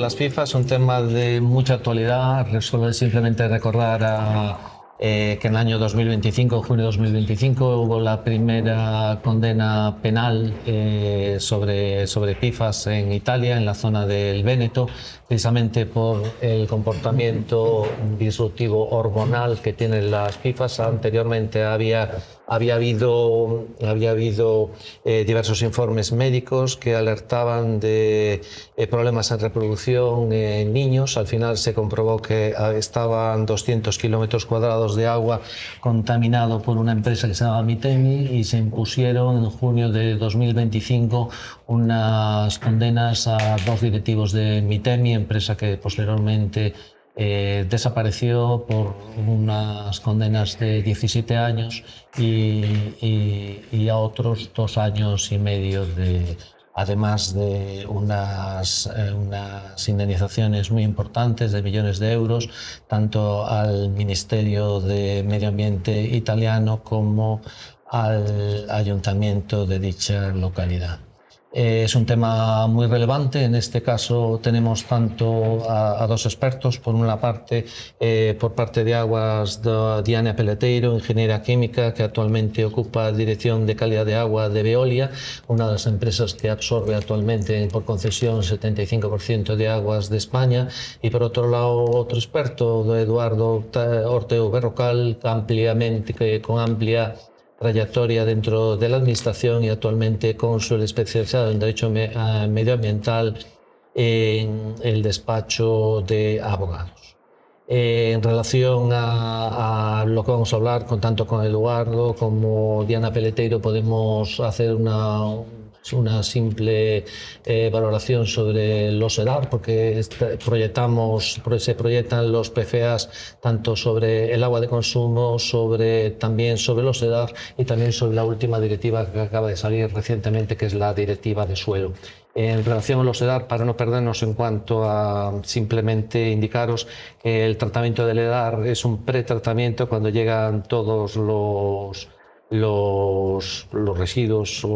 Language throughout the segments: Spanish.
con las FIFA es un tema de mucha actualidad. Solo simplemente recordar que en el año 2025, en junio de 2025, hubo la primera condena penal sobre PFAS en Italia, en la zona del Véneto, precisamente por el comportamiento disruptivo hormonal que tienen las PFAS. Anteriormente había habido diversos informes médicos que alertaban de problemas en reproducción en niños. Al final se comprobó que estaban 200 kilómetros cuadrados de agua contaminado por una empresa que se llama Miteni, y se impusieron en junio de 2025 unas condenas a 2 directivos de Miteni, empresa que posteriormente desapareció, por unas condenas de 17 años y a otros 2 años y medio, además de unas indemnizaciones muy importantes de millones de euros, tanto al Ministerio de Medio Ambiente italiano como al ayuntamiento de dicha localidad. Es un tema muy relevante. En este caso tenemos tanto a 2 expertos. Por una parte, por parte de Aguas, Diana Peleteiro, ingeniera química, que actualmente ocupa dirección de calidad de agua de Veolia, una de las empresas que absorbe actualmente por concesión el 75% de aguas de España. Y por otro lado, otro experto, Eduardo Ortego Berrocal, con amplia trayectoria dentro de la administración y actualmente cónsul especializado en Derecho Medioambiental en el despacho de abogados. En relación a lo que vamos a hablar, tanto con Eduardo como Diana Peleteiro, podemos hacer una simple valoración sobre los EDAR, porque se proyectan los PFAS tanto sobre el agua de consumo, también sobre los EDAR y también sobre la última directiva que acaba de salir recientemente, que es la directiva de suelo. En relación a los EDAR, para no perdernos, en cuanto a simplemente indicaros que el tratamiento del EDAR es un pretratamiento cuando llegan todos los residuos,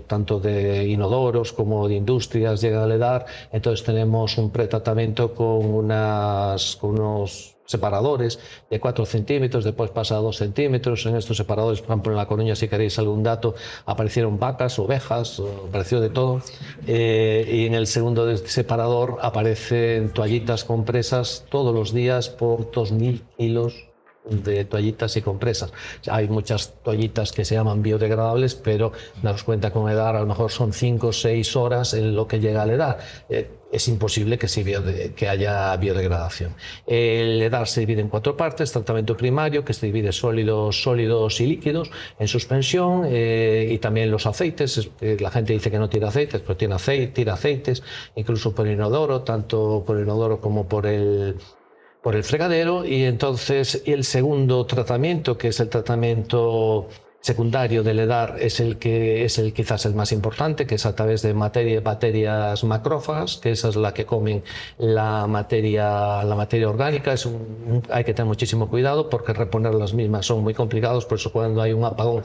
tanto de inodoros como de industrias, llegan al EDAR. Entonces tenemos un pretratamiento con unos separadores de 4 centímetros, después pasa a 2 centímetros. En estos separadores, por ejemplo, en La Coruña, si queréis algún dato, aparecieron vacas, ovejas, apareció de todo. Y en el segundo separador aparecen toallitas compresas todos los días por 2.000 kilos de toallitas y compresas. Hay muchas toallitas que se llaman biodegradables, pero daros cuenta, con EDAR a lo mejor son 5 o 6 horas en lo que llega al EDAR. Es imposible que haya biodegradación. El EDAR se divide en 4 partes: tratamiento primario, que se divide sólidos y líquidos, en suspensión, y también los aceites. La gente dice que no tira aceites, pero tira aceites, incluso por inodoro, tanto por inodoro como por el fregadero. Y entonces el segundo tratamiento, que es el tratamiento secundario del EDAR, es quizás el más importante, que es a través de bacterias macrófagas, que esa es la que comen la materia orgánica. Hay que tener muchísimo cuidado, porque reponer las mismas son muy complicados. Por eso, cuando hay un apagón,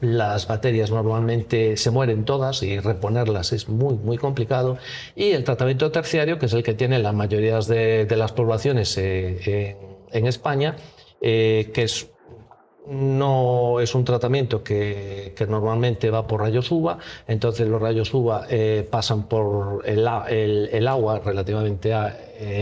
las bacterias normalmente se mueren todas, y reponerlas es muy, muy complicado. Y el tratamiento terciario, que es el que tienen la mayoría de las poblaciones en España, que no es un tratamiento que normalmente va por rayos UVA. Entonces los rayos UVA pasan por el agua relativamente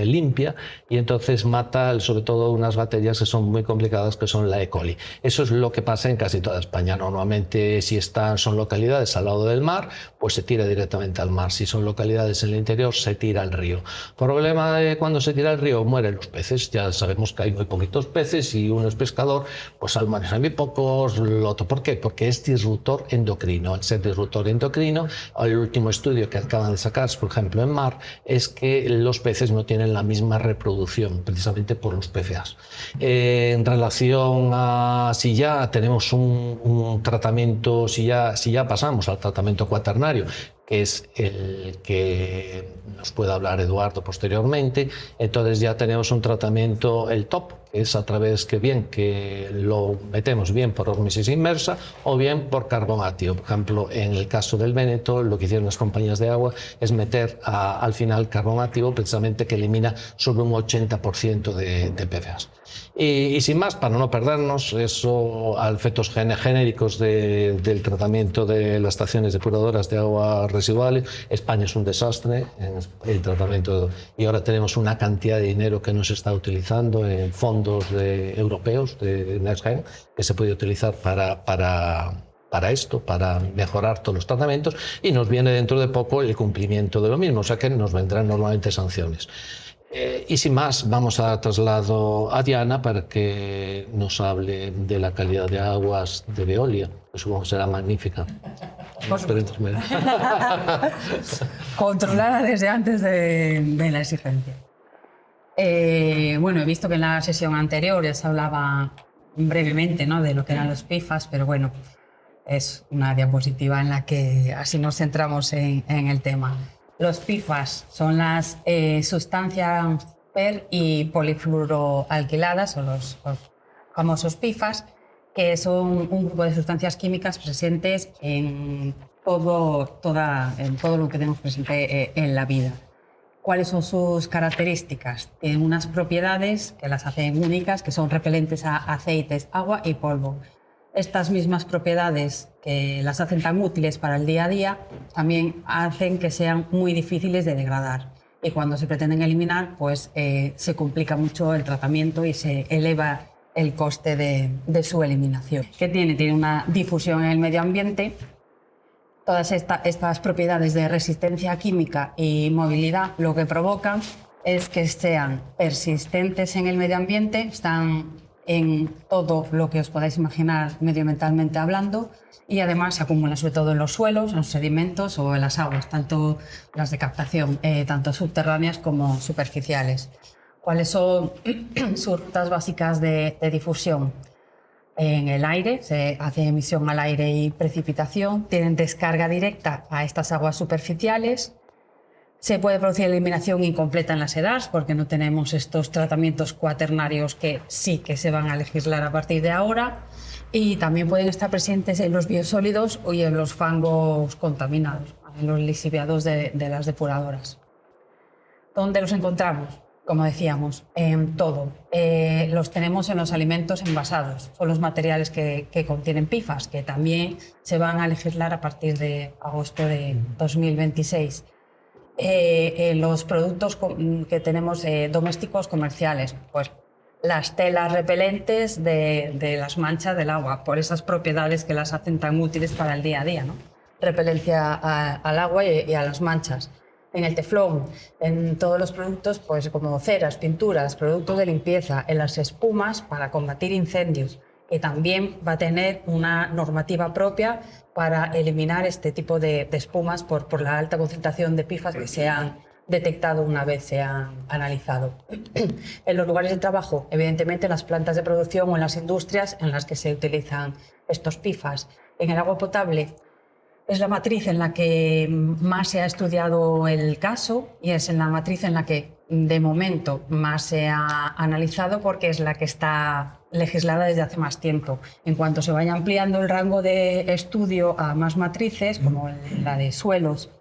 limpia, y entonces mata sobre todo unas bacterias que son muy complicadas, que son la E. coli. Eso es lo que pasa en casi toda España. Normalmente, si son localidades al lado del mar, pues se tira directamente al mar. Si son localidades en el interior, se tira al río. Problema de cuando se tira al río: mueren los peces. Ya sabemos que hay muy poquitos peces, y uno es pescador, pues salmones hay muy pocos. ¿Por qué? Porque es disruptor endocrino. Al ser disruptor endocrino, el último estudio que acaban de sacar, por ejemplo en Mar, es que los peces no tienen la misma reproducción, precisamente por los PFAS. En relación a si ya tenemos un tratamiento, si ya pasamos al tratamiento cuaternario, que es el que nos puede hablar Eduardo posteriormente, entonces ya tenemos un tratamiento, el top, es a través que lo metemos bien por ósmosis inmersa o bien por carbonático. Por ejemplo, en el caso del Véneto, lo que hicieron las compañías de agua es meter al final carbonático, precisamente, que elimina sobre un 80% de PFAS. Y sin más, para no perdernos, eso a efectos genéricos del tratamiento de las estaciones depuradoras de aguas residuales, España es un desastre en el tratamiento, y ahora tenemos una cantidad de dinero que no se está utilizando en fondos europeos de Next Gen, que se puede utilizar para esto, para mejorar todos los tratamientos, y nos viene dentro de poco el cumplimiento de lo mismo, o sea que nos vendrán normalmente sanciones. Y sin más, vamos a traslado a Diana para que nos hable de la calidad de aguas de Veolia, que supongo que será magnífica. Controlada desde antes de la exigencia. Bueno, he visto que en la sesión anterior ya se hablaba brevemente, ¿no?, de lo que eran los PFAS, pero bueno, es una diapositiva en la que así nos centramos en el tema. Los PFAS son las sustancias per y polifluoroalquiladas, o los famosos PFAS, que son un grupo de sustancias químicas presentes en todo lo que tenemos presente en la vida. ¿Cuáles son sus características? Tienen unas propiedades que las hacen únicas, que son repelentes a aceites, agua y polvo. Estas mismas propiedades que las hacen tan útiles para el día a día también hacen que sean muy difíciles de degradar. Y cuando se pretenden eliminar, pues se complica mucho el tratamiento y se eleva el coste de su eliminación. ¿Qué tiene? Tiene una difusión en el medio ambiente. Todas estas propiedades de resistencia química y movilidad lo que provocan es que sean persistentes en el medio ambiente, están en todo lo que os podáis imaginar medioambientalmente hablando, y además se acumulan sobre todo en los suelos, en los sedimentos o en las aguas, tanto las de captación, tanto subterráneas como superficiales. ¿Cuáles son sus rutas básicas de difusión? En el aire, se hace emisión al aire y precipitación, tienen descarga directa a estas aguas superficiales. Se puede producir eliminación incompleta en las EDAs porque no tenemos estos tratamientos cuaternarios que sí que se van a legislar a partir de ahora, y también pueden estar presentes en los biosólidos y en los fangos contaminados, en los lixiviados de las depuradoras. ¿Dónde los encontramos? Como decíamos, en todo. Los tenemos en los alimentos envasados, son los materiales que contienen PFAS, que también se van a legislar a partir de agosto de 2026. Los productos que tenemos domésticos comerciales, pues las telas repelentes de las manchas del agua, por esas propiedades que las hacen tan útiles para el día a día, ¿no? Repelencia al agua y a las manchas. En el teflón, en todos los productos, pues como ceras, pinturas, productos de limpieza, en las espumas para combatir incendios, que también va a tener una normativa propia para eliminar este tipo de espumas por la alta concentración de PFAS que se han detectado una vez se han analizado. En los lugares de trabajo, evidentemente en las plantas de producción o en las industrias en las que se utilizan estos PFAS. En el agua potable, es la matriz en la que más se ha estudiado el caso y es en la matriz en la que de momento más se ha analizado porque es la que está legislada desde hace más tiempo. En cuanto se vaya ampliando el rango de estudio a más matrices, como la de suelos,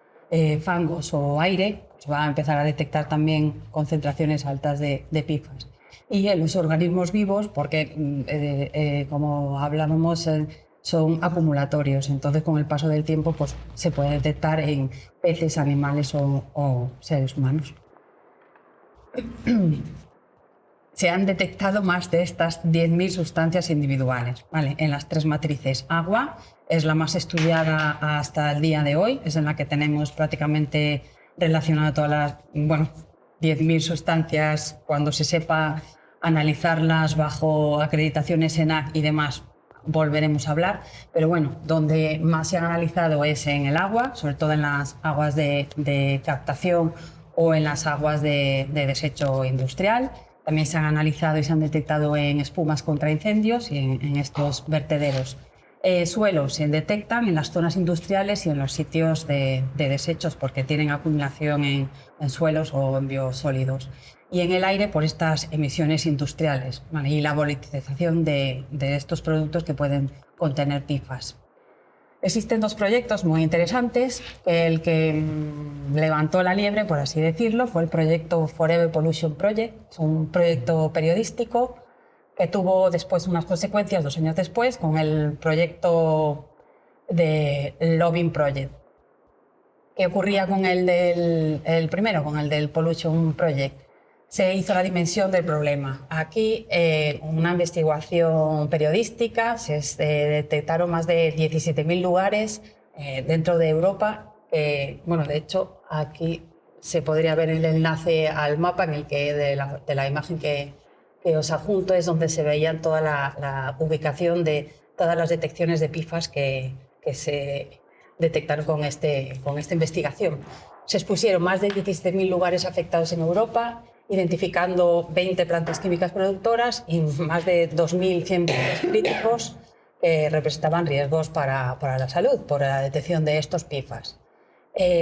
fangos o aire, se va a empezar a detectar también concentraciones altas de PFAS. Y en los organismos vivos, porque como hablábamos, son acumulatorios, entonces con el paso del tiempo pues, se puede detectar en peces, animales o seres humanos. Se han detectado más de estas 10.000 sustancias individuales, ¿vale? En las tres matrices. Agua es la más estudiada hasta el día de hoy, es en la que tenemos prácticamente relacionado todas las 10.000 sustancias. Cuando se sepa analizarlas bajo acreditaciones ENAC y demás, volveremos a hablar, pero bueno, donde más se han analizado es en el agua, sobre todo en las aguas de captación o en las aguas de desecho industrial. También se han analizado y se han detectado en espumas contra incendios y en estos vertederos. Suelos se detectan en las zonas industriales y en los sitios de desechos porque tienen acumulación en suelos o en biosólidos. Y en el aire por estas emisiones industriales, ¿vale? Y la volatilización de estos productos que pueden contener PFAS. Existen dos proyectos muy interesantes. El que levantó la liebre, por así decirlo, fue el proyecto Forever Pollution Project. Es un proyecto periodístico que tuvo después unas consecuencias 2 años después con el proyecto de Lobbying Project. ¿Qué ocurría con el primero, con el del Pollution Project? Se hizo la dimensión del problema. Aquí, una investigación periodística, se detectaron más de 17.000 lugares dentro de Europa. Bueno, de hecho, aquí se podría ver el enlace al mapa en el que de la imagen que os adjunto es donde se veían toda la ubicación de todas las detecciones de PFAS que se detectaron con esta investigación. Se expusieron más de 17.000 lugares afectados en Europa, identificando 20 plantas químicas productoras y más de 2.100 puntos críticos que representaban riesgos para la salud por la detección de estos PFAS.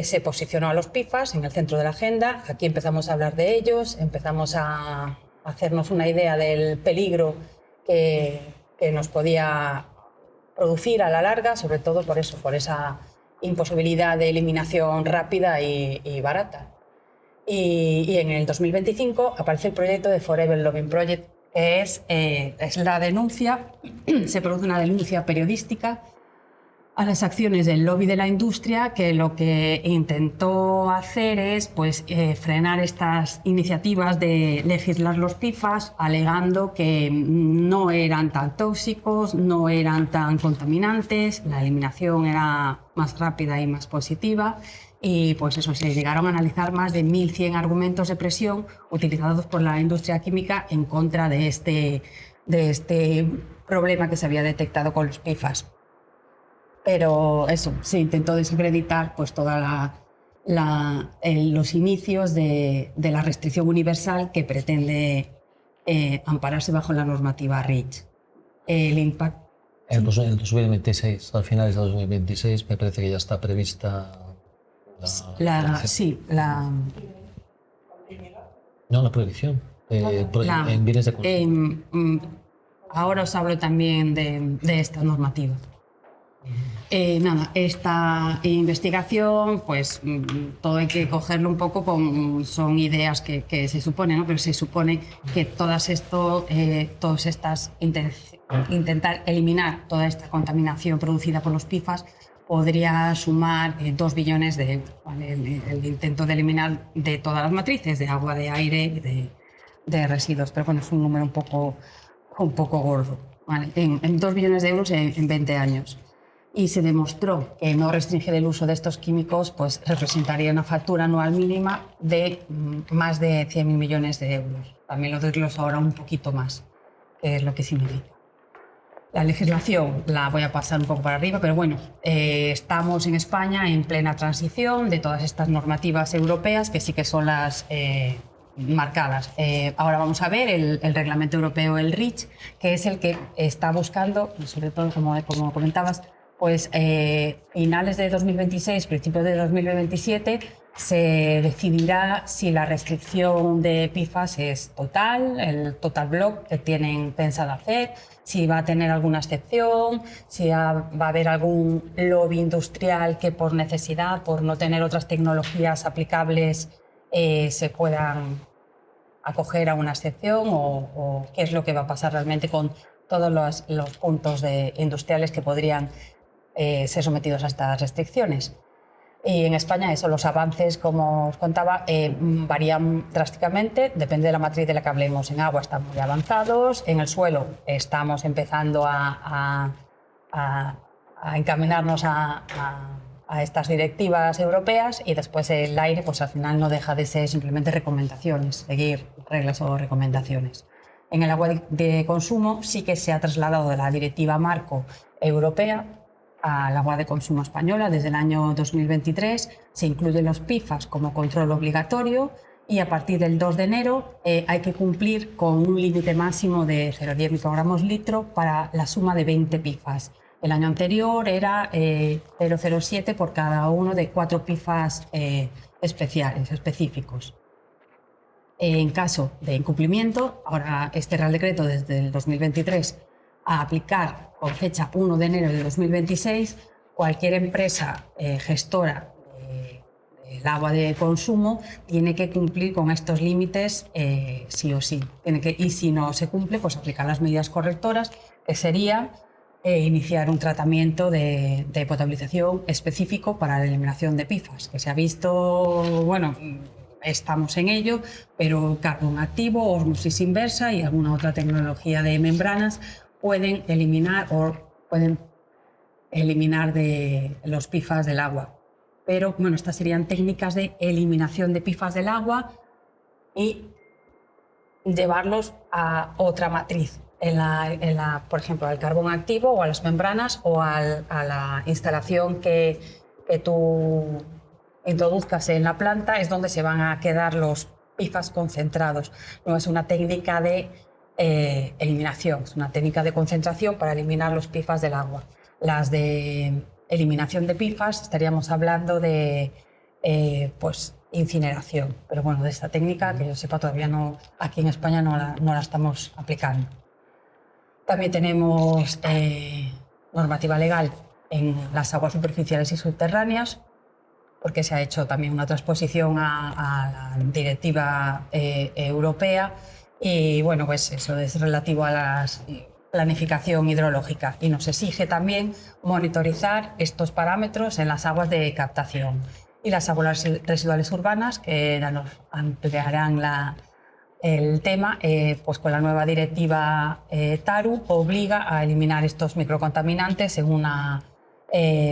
Se posicionó a los PFAS en el centro de la agenda. Aquí empezamos a hablar de ellos, empezamos a hacernos una idea del peligro que nos podía producir a la larga, sobre todo por eso, por esa imposibilidad de eliminación rápida y barata. Y en el 2025 aparece el proyecto de Forever Lobbying Project, que es la denuncia, se produce una denuncia periodística a las acciones del lobby de la industria, que lo que intentó hacer es frenar estas iniciativas de legislar los PFAS, alegando que no eran tan tóxicos, no eran tan contaminantes, la eliminación era más rápida y más positiva. Y pues eso, se llegaron a analizar más de 1.100 argumentos de presión utilizados por la industria química en contra de este problema que se había detectado con los PFAS. Pero eso, se intentó desacreditar pues toda los inicios de la restricción universal que pretende ampararse bajo la normativa REACH. El impacto... En el 2026, al finales de 2026, me parece que ya está prevista No, la prohibición en bienes de consumo. Ahora os hablo también de esta normativa. Esta investigación, pues todo hay que cogerlo un poco son ideas que se supone, ¿no? Pero se supone que intentar eliminar toda esta contaminación producida por los PFAS podría sumar 2 billones de euros, ¿vale? El intento de eliminar de todas las matrices, de agua, de aire y de residuos, pero bueno, es un número un poco gordo, ¿vale? En 2 billones de euros en 20 años. Y se demostró que no restringir el uso de estos químicos pues, representaría una factura anual mínima de más de 100.000 millones de euros. También lo desgloso ahora un poquito más, que es lo que significa. La legislación la voy a pasar un poco para arriba, pero bueno, estamos en España en plena transición de todas estas normativas europeas, que sí que son las marcadas. Ahora vamos a ver el reglamento europeo, el REACH, que es el que está buscando, sobre todo como comentabas, pues finales de 2026, principios de 2027, se decidirá si la restricción de PFAS es total, el total block que tienen pensado hacer, si va a tener alguna excepción, si va a haber algún lobby industrial que por necesidad, por no tener otras tecnologías aplicables, se puedan acoger a una excepción o qué es lo que va a pasar realmente con todos los puntos industriales que podrían ser sometidos a estas restricciones. Y en España los avances, como os contaba, varían drásticamente, depende de la matriz de la que hablemos. En agua están muy avanzados, en el suelo estamos empezando a encaminarnos a estas directivas europeas y después el aire, pues al final no deja de ser simplemente recomendaciones, seguir reglas o recomendaciones. En el agua de consumo sí que se ha trasladado de la directiva marco europea al agua de consumo española. Desde el año 2023 se incluyen los PFAS como control obligatorio y a partir del 2 de enero hay que cumplir con un límite máximo de 0,10 microgramos litro para la suma de 20 PFAS. El año anterior era 0,07 por cada uno de 4 PFAS específicos. En caso de incumplimiento, ahora este Real Decreto desde el 2023 a aplicar con fecha 1 de enero de 2026, cualquier empresa gestora del agua de consumo tiene que cumplir con estos límites sí o sí. Y si no se cumple, pues aplicar las medidas correctoras, que sería iniciar un tratamiento de potabilización específico para la eliminación de PFAS, que se ha visto, bueno, estamos en ello, pero carbón activo, ósmosis inversa y alguna otra tecnología de membranas pueden eliminar de los PFAS del agua. Pero bueno, estas serían técnicas de eliminación de PFAS del agua y llevarlos a otra matriz, por ejemplo, al carbón activo o a las membranas o a la instalación que tú introduzcas en la planta, es donde se van a quedar los PFAS concentrados. No es una técnica de eliminación, es una técnica de concentración para eliminar los PFAS del agua. Las de eliminación de PFAS estaríamos hablando de pues incineración, pero bueno, de esta técnica que yo sepa todavía no, aquí en España no la estamos aplicando. También tenemos normativa legal en las aguas superficiales y subterráneas, porque se ha hecho también una transposición a la directiva europea y bueno, pues eso es relativo a la planificación hidrológica y nos exige también monitorizar estos parámetros en las aguas de captación. Y las aguas residuales urbanas, que ya nos ampliarán el tema, pues con la nueva directiva TARU obliga a eliminar estos microcontaminantes en una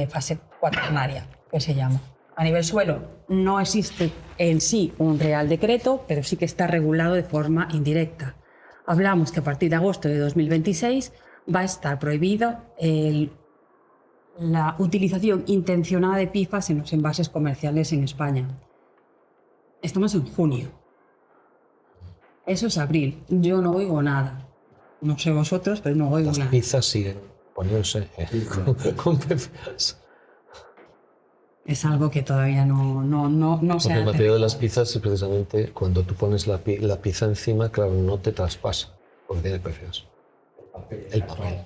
fase cuaternaria, que se llama. A nivel suelo no existe en sí un Real Decreto, pero sí que está regulado de forma indirecta. Hablamos que a partir de agosto de 2026 va a estar prohibido la utilización intencionada de PFAS en los envases comerciales en España. Estamos en junio. Eso es abril. Yo no oigo nada. No sé vosotros, pero no oigo nada. Las pizzas siguen poniéndose con PFAS. Es algo que todavía no se Porque ha... el material de las pizzas es precisamente cuando tú pones la pizza encima, claro, no te traspasa, porque tiene PFAS. El papel.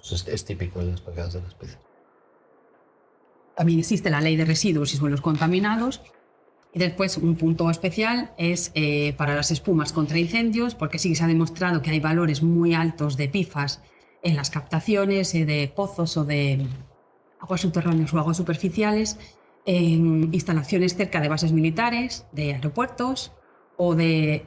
Es típico en las paquetas de las pizzas. También existe la ley de residuos y suelos contaminados. Y después un punto especial es para las espumas contra incendios, porque sí que se ha demostrado que hay valores muy altos de PFAS en las captaciones de pozos o de aguas subterráneas o aguas superficiales, en instalaciones cerca de bases militares, de aeropuertos o de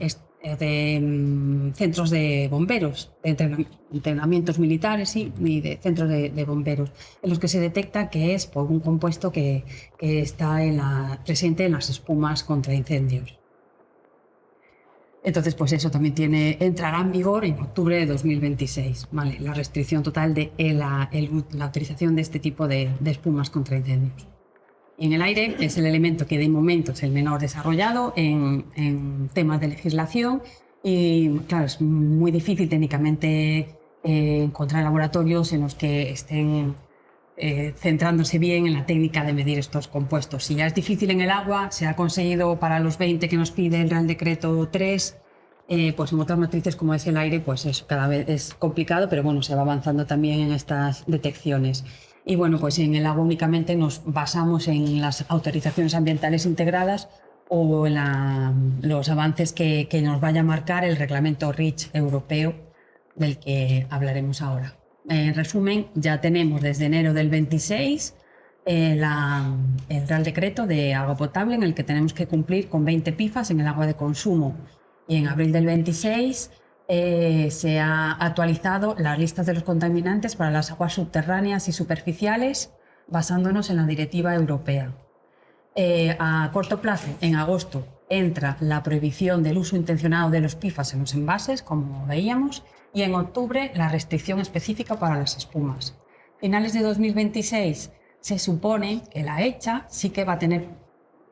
centros de bomberos, de entrenamientos militares y de centros de bomberos, en los que se detecta que es por un compuesto que está presente en las espumas contra incendios. Entonces, pues eso también entrará en vigor en octubre de 2026, ¿vale? La restricción total de la utilización de este tipo de espumas contra incendios. Y en el aire es el elemento que de momento es el menor desarrollado en temas de legislación y, claro, es muy difícil técnicamente encontrar laboratorios en los que estén centrándose bien en la técnica de medir estos compuestos. Si ya es difícil en el agua, se ha conseguido para los 20 que nos pide el Real Decreto 3, pues en otras matrices como es el aire, pues eso cada vez es complicado, pero bueno, se va avanzando también en estas detecciones. Y bueno, pues en el agua únicamente nos basamos en las autorizaciones ambientales integradas o en los avances que nos vaya a marcar el reglamento REACH europeo, del que hablaremos ahora. En resumen, ya tenemos desde enero del 26 el Real Decreto de agua potable en el que tenemos que cumplir con 20 PFAS en el agua de consumo. Y en abril del 26 se ha actualizado las listas de los contaminantes para las aguas subterráneas y superficiales basándonos en la directiva europea. A corto plazo, en agosto, entra la prohibición del uso intencionado de los PFAS en los envases, como veíamos, y en octubre la restricción específica para las espumas. Finales de 2026 se supone que la ECHA sí que va a tener,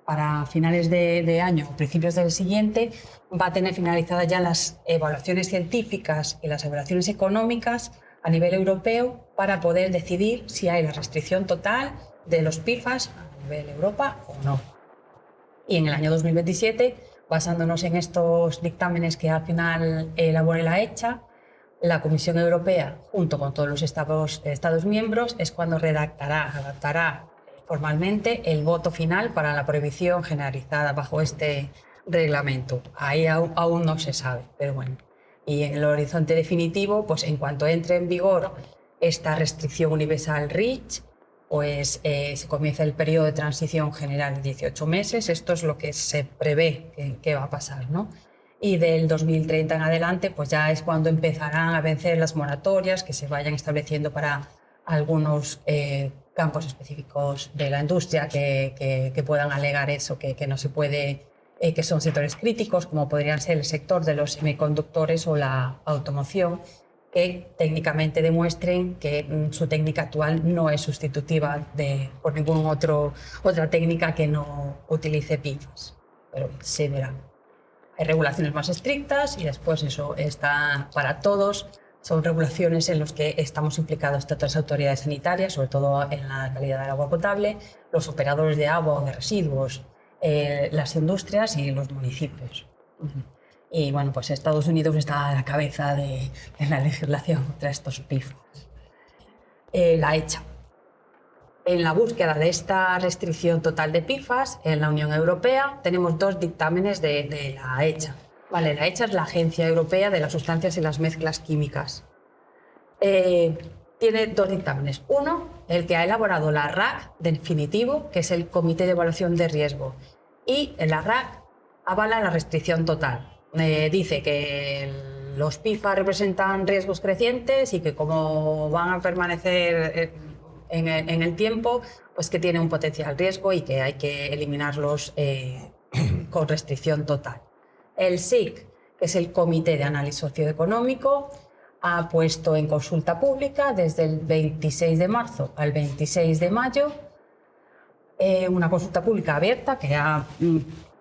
para finales de año o principios del siguiente, va a tener finalizadas ya las evaluaciones científicas y las evaluaciones económicas a nivel europeo para poder decidir si hay la restricción total de los PFAS a nivel Europa o no. Y en el año 2027, basándonos en estos dictámenes que al final elabore la ECHA, la Comisión Europea, junto con todos los Estados miembros, es cuando adaptará formalmente el voto final para la prohibición generalizada bajo este reglamento. Ahí aún no se sabe, pero bueno. Y en el horizonte definitivo, pues en cuanto entre en vigor esta restricción universal REACH, pues se comienza el periodo de transición general de 18 meses. Esto es lo que se prevé que va a pasar, ¿no? Y del 2030 en adelante, pues ya es cuando empezarán a vencer las moratorias que se vayan estableciendo para algunos campos específicos de la industria que puedan alegar eso, que no se puede, que son sectores críticos, como podrían ser el sector de los semiconductores o la automoción, que técnicamente demuestren que su técnica actual no es sustitutiva por ninguna otra técnica que no utilice PFAS. Pero se verá. Hay regulaciones más estrictas y después eso está para todos. Son regulaciones en las que estamos implicados todas las autoridades sanitarias, sobre todo en la calidad del agua potable, los operadores de agua o de residuos, las industrias y los municipios. Y bueno, pues Estados Unidos está a la cabeza de la legislación contra estos PFAS. La ECHA. En la búsqueda de esta restricción total de PFAS en la Unión Europea tenemos dos dictámenes de la ECHA. Vale, la ECHA es la Agencia Europea de las Sustancias y las Mezclas Químicas. Tiene dos dictámenes. Uno, el que ha elaborado la RAC definitivo, que es el Comité de Evaluación de Riesgo. Y la RAC avala la restricción total. Dice que los PFAS representan riesgos crecientes y que como van a permanecer en el tiempo, pues que tiene un potencial riesgo y que hay que eliminarlos con restricción total. El SIC, que es el Comité de Análisis Socioeconómico, ha puesto en consulta pública desde el 26 de marzo al 26 de mayo una consulta pública abierta que ha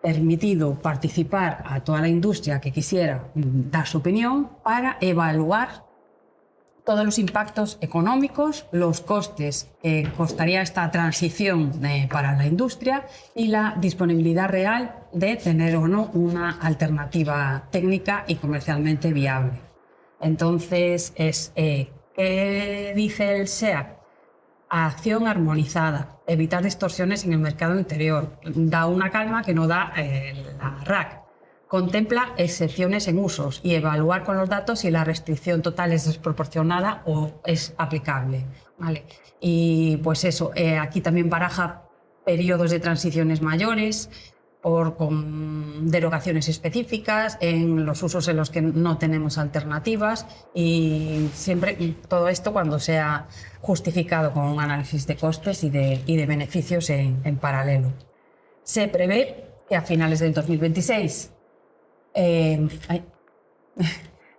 permitido participar a toda la industria que quisiera dar su opinión para evaluar todos los impactos económicos, los costes que costaría esta transición para la industria y la disponibilidad real de tener o no una alternativa técnica y comercialmente viable. Entonces, ¿qué dice el SEAC? Acción armonizada, evitar distorsiones en el mercado interior, da una calma que no da la RAC. Contempla excepciones en usos y evaluar con los datos si la restricción total es desproporcionada o es aplicable. ¿Vale? Y pues eso, aquí también baraja periodos de transiciones mayores con derogaciones específicas en los usos en los que no tenemos alternativas y siempre todo esto cuando sea justificado con un análisis de costes y de beneficios en paralelo. Se prevé que a finales del 2026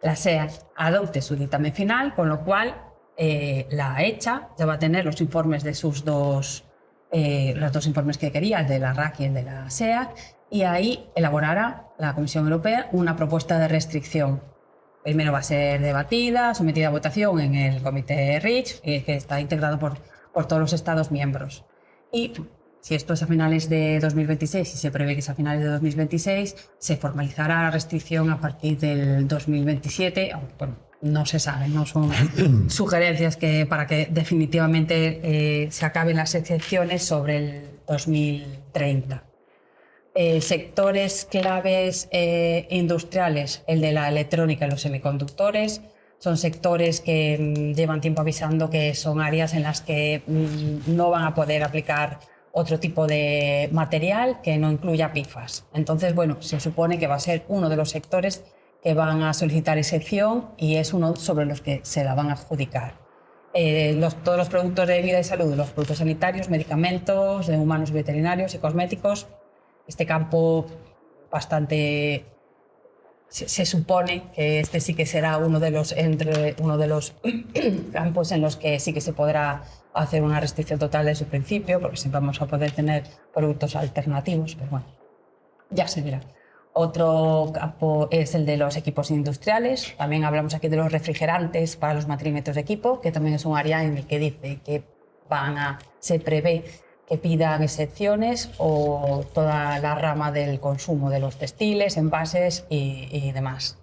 la SEAC adopte su dictamen final, con lo cual la ECHA ya va a tener los informes de sus los dos informes que quería, el de la RAC y el de la SEAC, y ahí elaborará la Comisión Europea una propuesta de restricción. Primero va a ser debatida, sometida a votación en el Comité REACH, que está integrado por todos los Estados miembros. Y si esto es a finales de 2026, y se prevé que es a finales de 2026, se formalizará la restricción a partir del 2027, aunque bueno, no se sabe, no son sugerencias para que definitivamente se acaben las excepciones sobre el 2030. Sectores claves industriales, el de la electrónica y los semiconductores, son sectores que llevan tiempo avisando que son áreas en las que no van a poder aplicar otro tipo de material que no incluya PFAS. Entonces, bueno, se supone que va a ser uno de los sectores que van a solicitar excepción y es uno sobre los que se la van a adjudicar. Todos los productos de vida y salud, los productos sanitarios, medicamentos, de humanos y veterinarios y cosméticos, este campo bastante... Se supone que este sí que será uno de los campos en los que sí que se podrá hacer una restricción total desde su principio, porque siempre vamos a poder tener productos alternativos, pero bueno, ya se verá. Otro campo es el de los equipos industriales. También hablamos aquí de los refrigerantes para los matrímetros de equipo, que también es un área en el que dice que se prevé que pidan excepciones, o toda la rama del consumo de los textiles, envases y demás.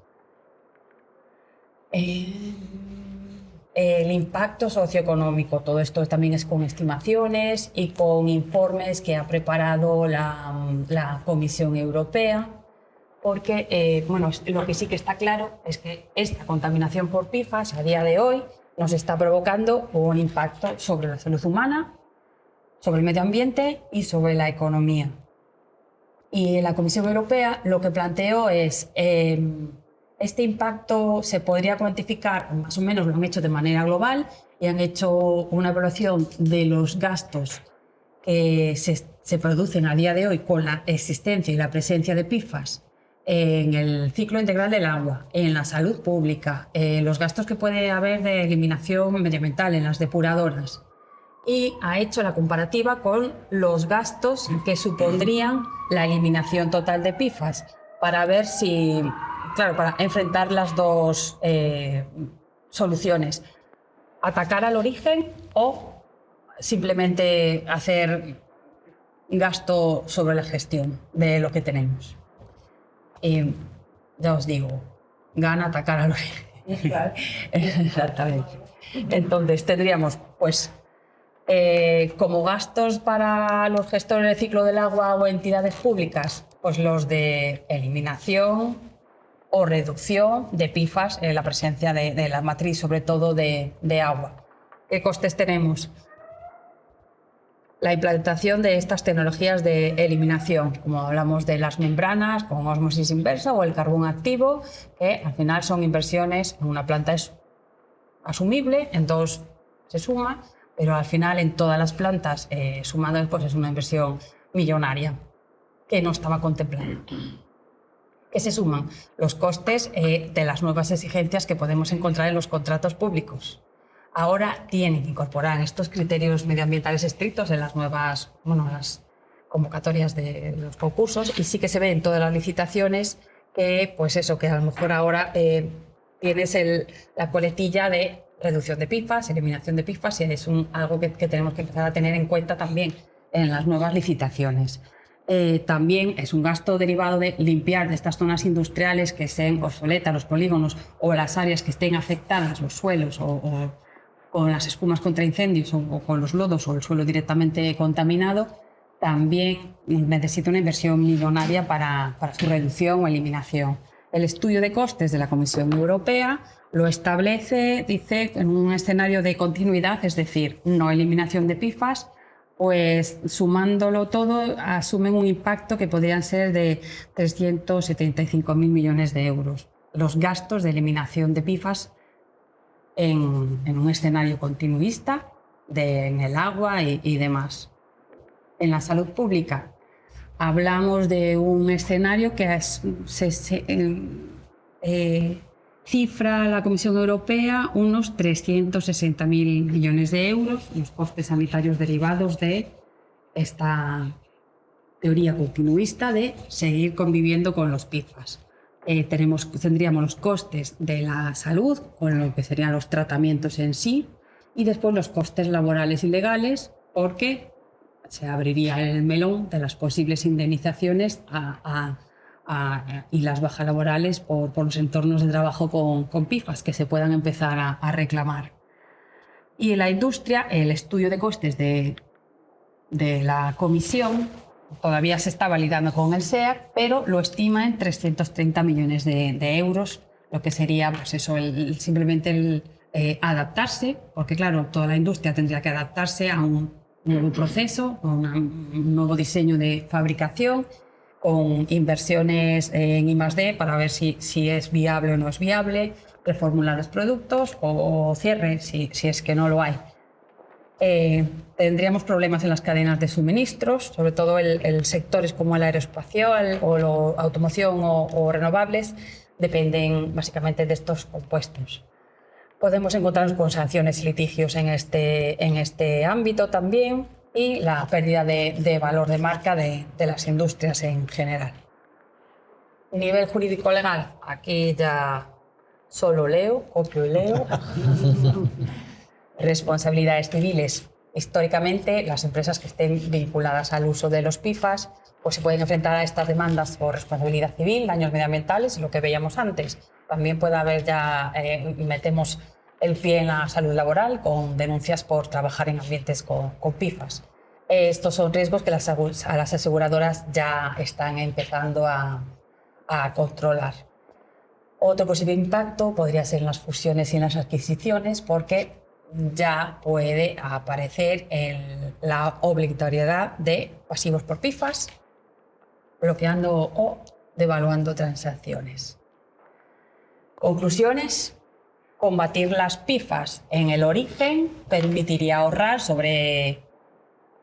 El impacto socioeconómico, todo esto también es con estimaciones y con informes que ha preparado la Comisión Europea, porque bueno, lo que sí que está claro es que esta contaminación por PFAS a día de hoy nos está provocando un impacto sobre la salud humana, sobre el medio ambiente y sobre la economía. Y la Comisión Europea lo que planteó es este impacto se podría cuantificar, más o menos lo han hecho de manera global, y han hecho una evaluación de los gastos que se producen a día de hoy con la existencia y la presencia de PFAS en el ciclo integral del agua, en la salud pública, los gastos que puede haber de eliminación medioambiental en las depuradoras. Y ha hecho la comparativa con los gastos que supondrían la eliminación total de PFAS, para ver si, claro, para enfrentar las dos soluciones: atacar al origen o simplemente hacer gasto sobre la gestión de lo que tenemos. Y ya os digo, gana atacar al origen. Exactamente. Entonces tendríamos, pues, como gastos para los gestores del ciclo del agua o entidades públicas, pues los de eliminación o reducción de PFAS en la presencia de la matriz, sobre todo de agua. ¿Qué costes tenemos? La implantación de estas tecnologías de eliminación, como hablamos de las membranas con ósmosis inversa o el carbón activo, que al final son inversiones. En una planta es asumible, en dos se suma, pero al final en todas las plantas sumadas pues es una inversión millonaria que no estaba contemplada. ¿Qué se suman? Los costes de las nuevas exigencias que podemos encontrar en los contratos públicos. Ahora tienen que incorporar estos criterios medioambientales estrictos en las nuevas, las convocatorias de los concursos, y sí que se ve en todas las licitaciones que, pues eso, que a lo mejor ahora tienes la coletilla de reducción de PFAS, eliminación de PFAS, y es algo que tenemos que empezar a tener en cuenta también en las nuevas licitaciones. También es un gasto derivado de limpiar de estas zonas industriales que estén obsoletas, los polígonos o las áreas que estén afectadas, los suelos o con las espumas contra incendios o con los lodos o el suelo directamente contaminado. También necesita una inversión millonaria para su reducción o eliminación. El estudio de costes de la Comisión Europea lo establece, dice, en un escenario de continuidad, es decir, no eliminación de PFAS, pues sumándolo todo asumen un impacto que podrían ser de 375.000 millones de euros. Los gastos de eliminación de PFAS en un escenario continuista en el agua y demás. En la salud pública hablamos de un escenario que cifra la Comisión Europea unos 360.000 millones de euros, los costes sanitarios derivados de esta teoría continuista de seguir conviviendo con los PFAS. Tendríamos los costes de la salud, con lo que serían los tratamientos en sí, y después los costes laborales y legales, porque se abriría el melón de las posibles indemnizaciones y las bajas laborales por los entornos de trabajo con PFAS que se puedan empezar a reclamar. Y en la industria, el estudio de costes de la Comisión todavía se está validando con el SEAC, pero lo estima en 330 millones de euros, lo que sería pues eso, simplemente adaptarse, porque claro, toda la industria tendría que adaptarse a un nuevo proceso, a un nuevo diseño de fabricación, con inversiones en I+D para ver si es viable o no es viable, reformular los productos o cierre si es que no lo hay. Tendríamos problemas en las cadenas de suministros, sobre todo el sectores como el aeroespacial o la automoción o renovables, dependen básicamente de estos compuestos. Podemos encontrarnos con sanciones y litigios en este ámbito también, y la pérdida de valor de marca de las industrias en general. Nivel jurídico-legal, aquí ya solo leo, copio y leo. Responsabilidades civiles. Históricamente, las empresas que estén vinculadas al uso de los PFAS pues se pueden enfrentar a estas demandas por responsabilidad civil, daños medioambientales, lo que veíamos antes. También puede haber ya, metemos el pie en la salud laboral con denuncias por trabajar en ambientes con PFAS. Estos son riesgos que las aseguradoras ya están empezando a controlar. Otro posible impacto podría ser en las fusiones y en las adquisiciones, porque ya puede aparecer la obligatoriedad de pasivos por PFAS, bloqueando o devaluando transacciones. Conclusiones: combatir las PFAS en el origen permitiría ahorrar sobre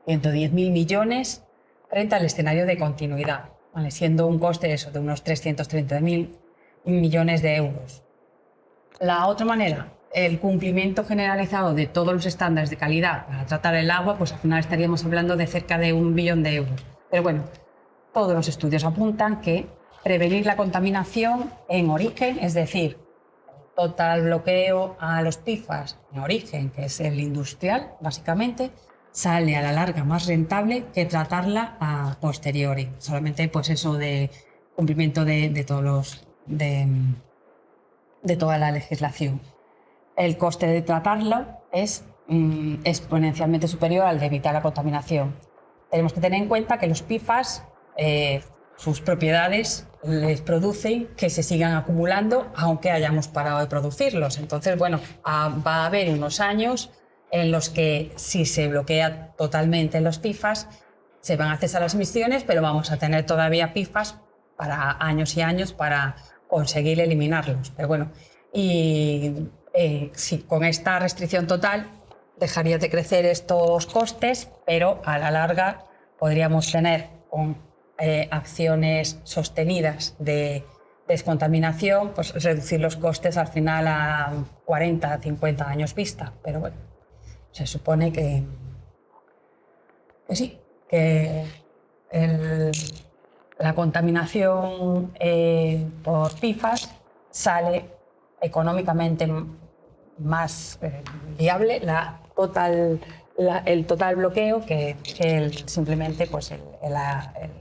110.000 millones frente al escenario de continuidad, ¿vale? Siendo un coste de unos 330.000 millones de euros. La otra manera, el cumplimiento generalizado de todos los estándares de calidad para tratar el agua, pues al final estaríamos hablando de cerca de 1 billón de euros. Pero bueno, todos los estudios apuntan que prevenir la contaminación en origen, es decir, total bloqueo a los PFAS en origen, que es el industrial, básicamente, sale a la larga más rentable que tratarla a posteriori. Solamente pues eso de cumplimiento de toda la legislación. El coste de tratarlo es exponencialmente superior al de evitar la contaminación. Tenemos que tener en cuenta que los PFAS, sus propiedades les producen que se sigan acumulando aunque hayamos parado de producirlos. Entonces, bueno, va a haber unos años en los que si se bloquea totalmente los PFAS, se van a cesar las emisiones, pero vamos a tener todavía PFAS para años y años para conseguir eliminarlos. Pero bueno, si con esta restricción total dejaría de crecer estos costes, pero a la larga podríamos tener acciones sostenidas de descontaminación, pues reducir los costes al final a 40, 50 años vista. Pero bueno, se supone que sí, que la contaminación por PFAS sale económicamente más viable el total bloqueo que simplemente pues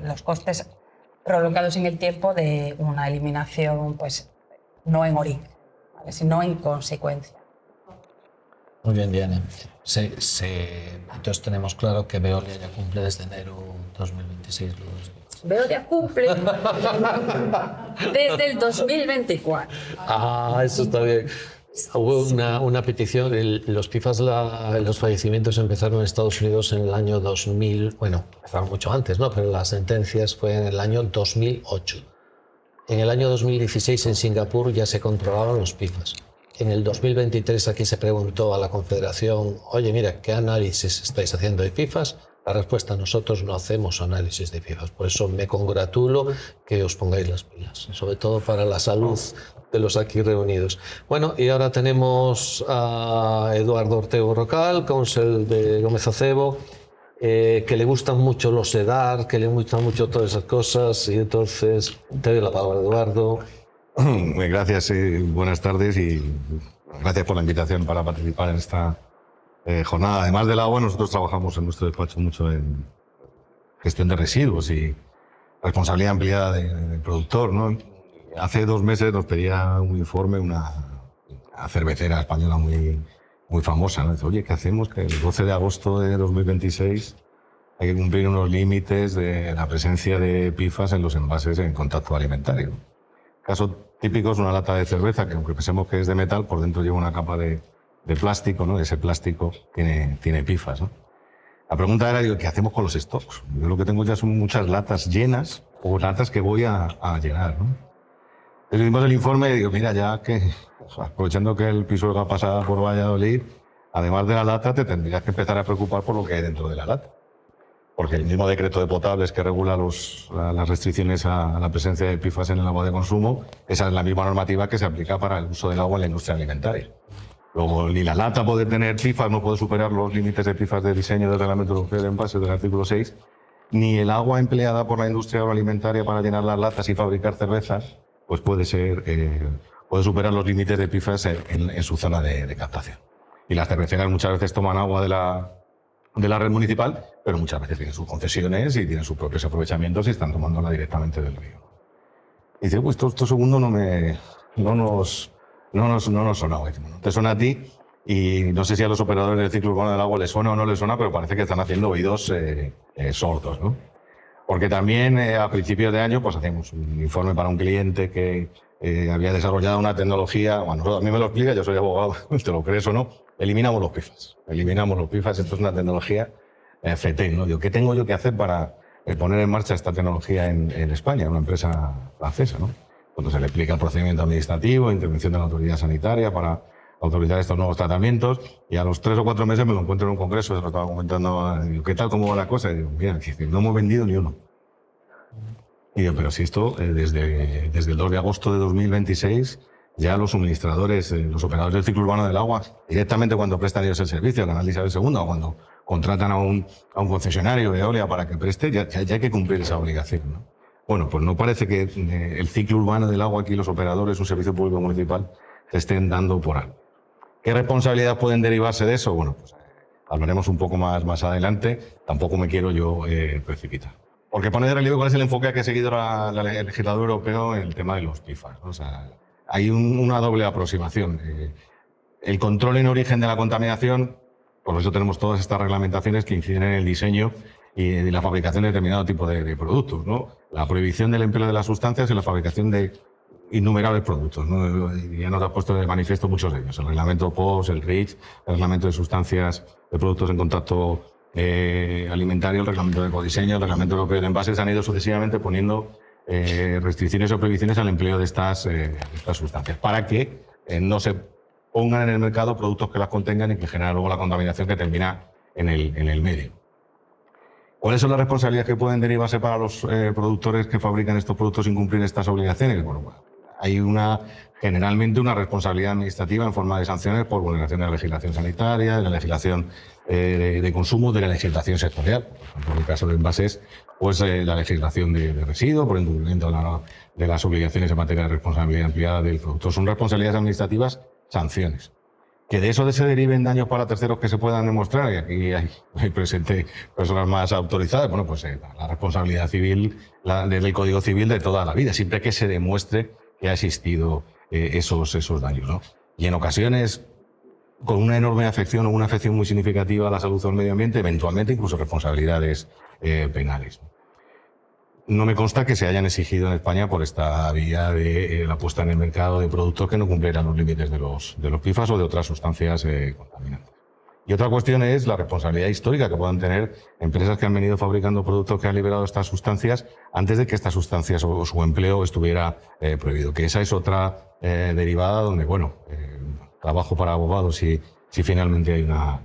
los costes prolongados en el tiempo de una eliminación pues no en origen, ¿vale? Sino en consecuencia. Muy bien, Diana. Entonces tenemos claro que Veolia ya cumple desde enero 2026 los... Veolia cumple desde el 2024. Ah, eso está bien. Hubo una petición, los PFAS, los fallecimientos empezaron en Estados Unidos en el año 2000, bueno, empezaron mucho antes, ¿no? Pero las sentencias fue en el año 2008. En el año 2016 en Singapur ya se controlaban los PFAS. En el 2023 aquí se preguntó a la Confederación, oye, mira, ¿qué análisis estáis haciendo de PFAS? La respuesta: nosotros no hacemos análisis de PFAS. Por eso me congratulo que os pongáis las pilas, sobre todo para la salud de los aquí reunidos. Bueno, y ahora tenemos a Eduardo Ortego Rocal, cónsul de Gómez Acebo, que le gustan mucho los EDAR, que le gustan mucho todas esas cosas, y entonces te doy la palabra, Eduardo. Gracias, buenas tardes y gracias por la invitación para participar en esta jornada. Además del agua, nosotros trabajamos en nuestro despacho mucho en gestión de residuos y responsabilidad ampliada del productor, ¿no? Hace 2 meses nos pedía un informe una cervecera española muy famosa, ¿no? Dice, oye, ¿qué hacemos? Que el 12 de agosto de 2026 hay que cumplir unos límites de la presencia de PFAS en los envases en contacto alimentario. Caso típico es una lata de cerveza que, aunque pensemos que es de metal, por dentro lleva una capa de plástico, ¿no? Ese plástico tiene PFAS, ¿no? La pregunta era, digo, ¿qué hacemos con los stocks? Yo lo que tengo ya son muchas latas llenas o latas que voy a llenar, ¿no? Entonces vimos el informe y digo, mira, ya que, aprovechando que el Pisuerga pasa por Valladolid, además de la lata, te tendrías que empezar a preocupar por lo que hay dentro de la lata. Porque el mismo decreto de potables que regula las restricciones a la presencia de PFAS en el agua de consumo, esa es la misma normativa que se aplica para el uso del agua en la industria alimentaria. Luego, ni la lata puede tener PFAS, no puede superar los límites de PFAS de diseño del Reglamento Europeo de Envases del artículo 6, ni el agua empleada por la industria agroalimentaria para llenar las latas y fabricar cervezas, pues puede superar los límites de PFAS en su zona de captación. Y las cerveceras muchas veces toman agua de la red municipal, pero muchas veces tienen sus concesiones y tienen sus propios aprovechamientos y están tomándola directamente del río. Y dice, pues esto segundo no nos sonaba. Te suena a ti y no sé si a los operadores del ciclo urbano del agua les suena o no les suena, pero parece que están haciendo oídos sordos, ¿no? Porque también a principios de año pues hacíamos un informe para un cliente que había desarrollado una tecnología, bueno, a mí me lo explica, yo soy abogado, te lo crees o no, eliminamos los PFAS, esto es una tecnología FETEN, ¿no? Digo, ¿qué tengo yo que hacer para poner en marcha esta tecnología en España, una empresa francesa, ¿no? Cuando se le explica el procedimiento administrativo, intervención de la autoridad sanitaria para autorizar estos nuevos tratamientos, y a los 3 o 4 meses me lo encuentro en un congreso, se lo estaba comentando, digo, ¿qué tal, cómo va la cosa? Y digo, mira, no hemos vendido ni uno. Y digo, pero si esto, desde el 2 de agosto de 2026, ya los suministradores, los operadores del ciclo urbano del agua, directamente cuando prestan ellos el servicio, el Canal Isabel II, o cuando contratan a un concesionario de Eolia para que preste, ya hay que cumplir esa obligación, ¿no? Bueno, pues no parece que el ciclo urbano del agua aquí, los operadores, un servicio público municipal, se estén dando por algo. ¿Qué responsabilidad pueden derivarse de eso? Bueno, pues hablaremos un poco más adelante. Tampoco me quiero yo precipitar. Porque pone de relieve cuál es el enfoque que ha seguido el legislador europeo en el tema de los PFAS, ¿no? O sea, hay una doble aproximación. El control en origen de la contaminación, por eso tenemos todas estas reglamentaciones que inciden en el diseño y la fabricación de determinado tipo de productos, ¿no? La prohibición del empleo de las sustancias y la fabricación de innumerables productos, ¿no? Y ya nos ha puesto de manifiesto muchos de ellos. El reglamento POS, el REACH, el reglamento de sustancias, de productos en contacto alimentario, el reglamento de ecodiseño, el reglamento europeo de envases, han ido sucesivamente poniendo restricciones o prohibiciones al empleo de estas sustancias para que no se pongan en el mercado productos que las contengan y que generan luego la contaminación que termina en el medio. ¿Cuáles son las responsabilidades que pueden derivarse para los productores que fabrican estos productos sin cumplir estas obligaciones? Bueno, hay generalmente una responsabilidad administrativa en forma de sanciones por vulneración de la legislación sanitaria, de la legislación de consumo, de la legislación sectorial. Por ejemplo, en el caso de envases, pues la legislación de residuos, por incumplimiento de las obligaciones en materia de responsabilidad ampliada del producto. Son responsabilidades administrativas, sanciones. Que de eso se deriven daños para terceros que se puedan demostrar, y aquí hay presente personas más autorizadas, bueno, pues la responsabilidad civil del Código Civil de toda la vida, siempre que se demuestre que ha existido esos daños, ¿no? Y en ocasiones, con una enorme afección o una afección muy significativa a la salud o al medio ambiente, eventualmente incluso responsabilidades penales. No me consta que se hayan exigido en España por esta vía de la puesta en el mercado de productos que no cumplieran los límites de los PFAS o de otras sustancias contaminantes. Y otra cuestión es la responsabilidad histórica que puedan tener empresas que han venido fabricando productos que han liberado estas sustancias antes de que estas sustancias o su empleo estuviera prohibido. Que esa es otra derivada donde, bueno, trabajo para abogados si finalmente hay una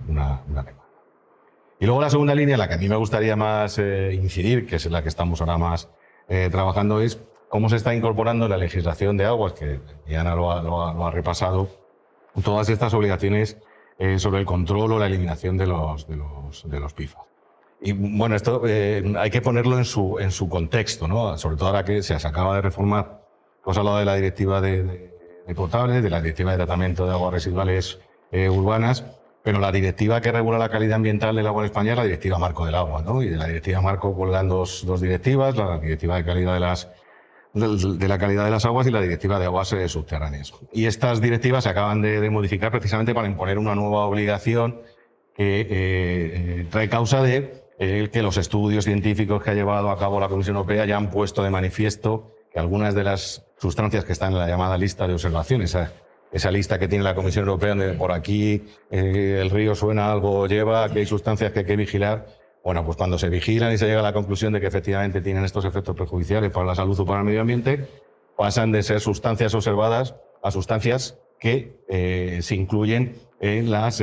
demanda. Y luego la segunda línea, la que a mí me gustaría más incidir, que es la que estamos ahora más trabajando, es cómo se está incorporando en la legislación de aguas, que Diana lo ha repasado, todas estas obligaciones sobre el control o la eliminación de los PFAS. Y bueno, esto hay que ponerlo en su contexto, ¿no? Sobre todo ahora que se acaba de reformar, hemos hablado de la directiva de potables, de la directiva de tratamiento de aguas residuales urbanas, pero la directiva que regula la calidad ambiental del agua en España es la directiva marco del agua, ¿no? Y de la directiva marco cuelgan dos directivas, la directiva de calidad de la calidad de las aguas y la directiva de aguas subterráneas. Y estas directivas se acaban de modificar precisamente para imponer una nueva obligación que trae causa de que los estudios científicos que ha llevado a cabo la Comisión Europea ya han puesto de manifiesto que algunas de las sustancias que están en la llamada lista de observación, esa lista que tiene la Comisión Europea, donde por aquí el río suena, algo lleva, que hay sustancias que hay que vigilar. Bueno, pues cuando se vigilan y se llega a la conclusión de que efectivamente tienen estos efectos perjudiciales para la salud o para el medio ambiente, pasan de ser sustancias observadas a sustancias que se incluyen en las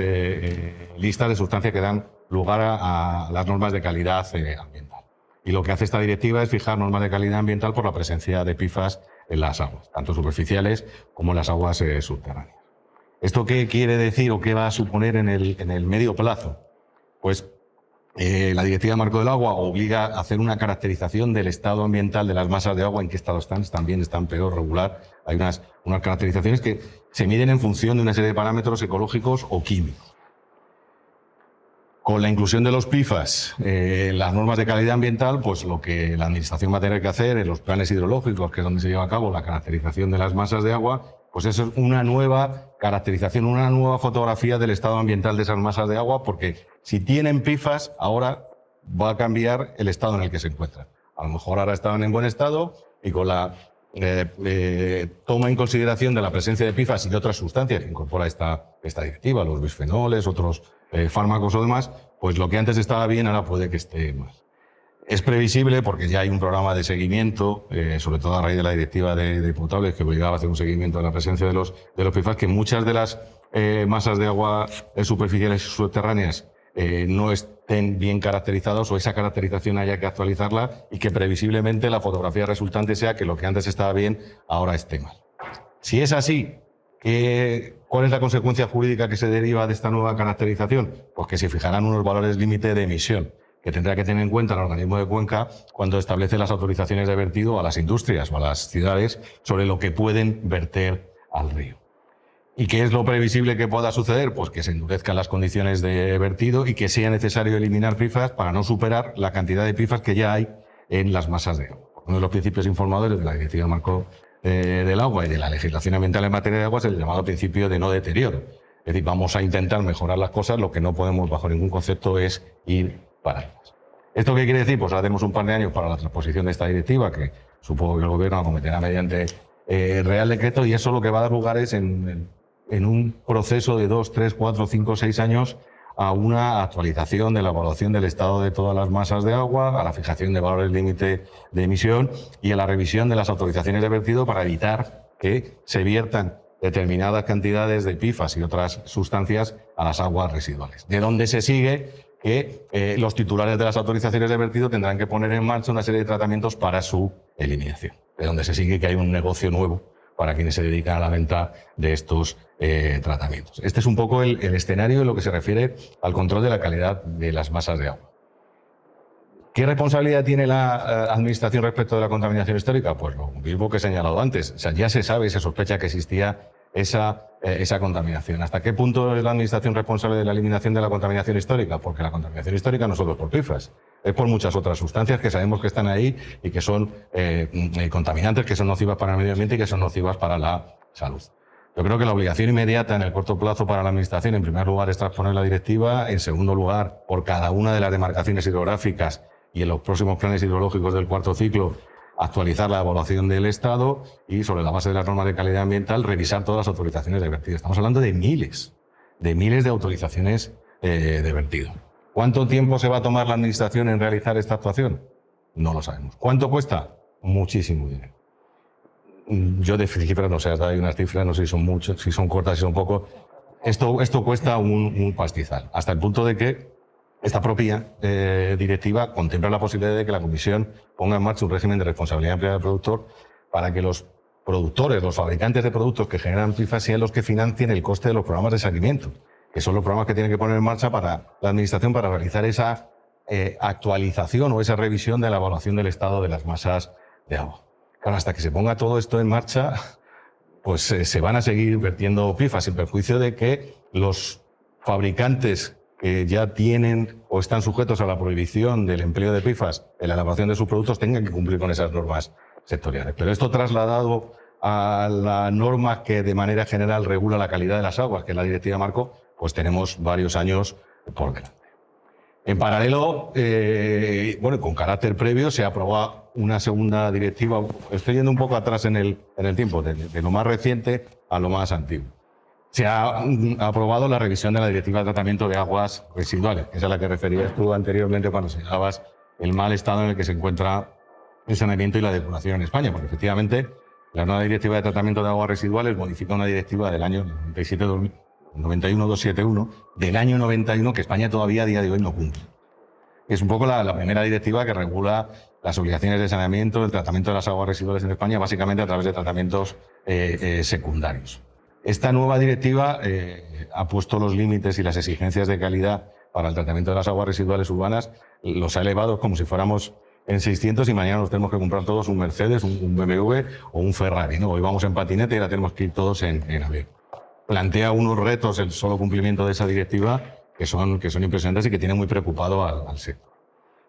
listas de sustancias que dan lugar a las normas de calidad ambiental. Y lo que hace esta directiva es fijar normas de calidad ambiental por la presencia de PFAS en las aguas, tanto superficiales como en las aguas subterráneas. ¿Esto qué quiere decir o qué va a suponer en el medio plazo? Pues La Directiva Marco del Agua obliga a hacer una caracterización del estado ambiental de las masas de agua, en qué estado están bien, están peor, regular. Hay unas caracterizaciones que se miden en función de una serie de parámetros ecológicos o químicos. Con la inclusión de los PFAS, las normas de calidad ambiental, pues lo que la Administración va a tener que hacer en los planes hidrológicos, que es donde se lleva a cabo la caracterización de las masas de agua, pues eso es una nueva caracterización, una nueva fotografía del estado ambiental de esas masas de agua, porque si tienen PFAS, ahora va a cambiar el estado en el que se encuentran. A lo mejor ahora estaban en buen estado y con la toma en consideración de la presencia de PFAS y de otras sustancias que incorpora esta directiva, los bisfenoles, otros fármacos o demás, pues lo que antes estaba bien ahora puede que esté más. Es previsible, porque ya hay un programa de seguimiento, sobre todo a raíz de la directiva de potables, que obligaba a hacer un seguimiento de la presencia de los PFAS, que muchas de las masas de agua superficiales y subterráneas no estén bien caracterizados, o esa caracterización haya que actualizarla, y que previsiblemente la fotografía resultante sea que lo que antes estaba bien ahora esté mal. Si es así, ¿cuál es la consecuencia jurídica que se deriva de esta nueva caracterización? Pues que se fijarán unos valores límite de emisión que tendrá que tener en cuenta el organismo de Cuenca cuando establece las autorizaciones de vertido a las industrias o a las ciudades sobre lo que pueden verter al río. ¿Y qué es lo previsible que pueda suceder? Pues que se endurezcan las condiciones de vertido y que sea necesario eliminar PFAS para no superar la cantidad de PFAS que ya hay en las masas de agua. Uno de los principios informadores de la Directiva Marco del Agua y de la legislación ambiental en materia de agua es el llamado principio de no deterioro. Es decir, vamos a intentar mejorar las cosas, lo que no podemos bajo ningún concepto es ir para atrás. ¿Esto qué quiere decir? Pues ahora tenemos un par de años para la transposición de esta directiva, que supongo que el Gobierno acometerá mediante Real Decreto, y eso lo que va a dar lugar es en un proceso de 2, 3, 4, 5, 6 años a una actualización de la evaluación del estado de todas las masas de agua, a la fijación de valores límite de emisión y a la revisión de las autorizaciones de vertido para evitar que se viertan determinadas cantidades de PFAS y otras sustancias a las aguas residuales. De donde se sigue que los titulares de las autorizaciones de vertido tendrán que poner en marcha una serie de tratamientos para su eliminación. De donde se sigue que hay un negocio nuevo para quienes se dedican a la venta de estos tratamientos. Este es un poco el escenario en lo que se refiere al control de la calidad de las masas de agua. ¿Qué responsabilidad tiene la Administración respecto de la contaminación histórica? Pues lo mismo que he señalado antes. O sea, ya se sabe y se sospecha que existía esa contaminación. ¿Hasta qué punto es la Administración responsable de la eliminación de la contaminación histórica? Porque la contaminación histórica no solo es por PFAS, es por muchas otras sustancias que sabemos que están ahí y que son contaminantes, que son nocivas para el medio ambiente y que son nocivas para la salud. Yo creo que la obligación inmediata en el corto plazo para la Administración, en primer lugar, es transponer la directiva. En segundo lugar, por cada una de las demarcaciones hidrográficas y en los próximos planes hidrológicos del cuarto ciclo, actualizar la evaluación del estado y, sobre la base de las normas de calidad ambiental, revisar todas las autorizaciones de vertido. Estamos hablando de miles de autorizaciones de vertido. ¿Cuánto tiempo se va a tomar la Administración en realizar esta actuación? No lo sabemos. ¿Cuánto cuesta? Muchísimo dinero. Yo de cifras no sé, hay unas cifras, no sé si son muchas, si son cortas, si son pocos. Esto cuesta un pastizal, hasta el punto de que esta propia directiva contempla la posibilidad de que la Comisión ponga en marcha un régimen de responsabilidad ampliada del productor para que los productores, los fabricantes de productos que generan PFAS sean los que financien el coste de los programas de seguimiento, que son los programas que tiene que poner en marcha para la Administración para realizar esa actualización o esa revisión de la evaluación del estado de las masas de agua. Claro, hasta que se ponga todo esto en marcha, pues se van a seguir vertiendo PFAS, sin perjuicio de que los fabricantes que ya tienen o están sujetos a la prohibición del empleo de PFAS en la elaboración de sus productos tengan que cumplir con esas normas sectoriales. Pero esto trasladado a la norma que de manera general regula la calidad de las aguas, que es la Directiva Marco, pues tenemos varios años por delante. En paralelo, con carácter previo, se aprobó una segunda directiva. Estoy yendo un poco atrás en el tiempo, de lo más reciente a lo más antiguo. Se ha aprobado la revisión de la Directiva de Tratamiento de Aguas Residuales, que es a la que referías tú anteriormente cuando señalabas el mal estado en el que se encuentra el saneamiento y la depuración en España, porque efectivamente la nueva Directiva de Tratamiento de Aguas Residuales modifica una directiva del año 91-271 del año 91 que España todavía a día de hoy no cumple. Es un poco la primera directiva que regula las obligaciones de saneamiento, el tratamiento de las aguas residuales en España, básicamente a través de tratamientos secundarios. Esta nueva directiva ha puesto los límites y las exigencias de calidad para el tratamiento de las aguas residuales urbanas los ha elevado como si fuéramos en 600 y mañana nos tenemos que comprar todos un Mercedes, un BMW o un Ferrari, ¿no? Hoy vamos en patinete y ahora tenemos que ir todos en avión. Plantea unos retos el solo cumplimiento de esa directiva que son impresionantes y que tienen muy preocupado al sector.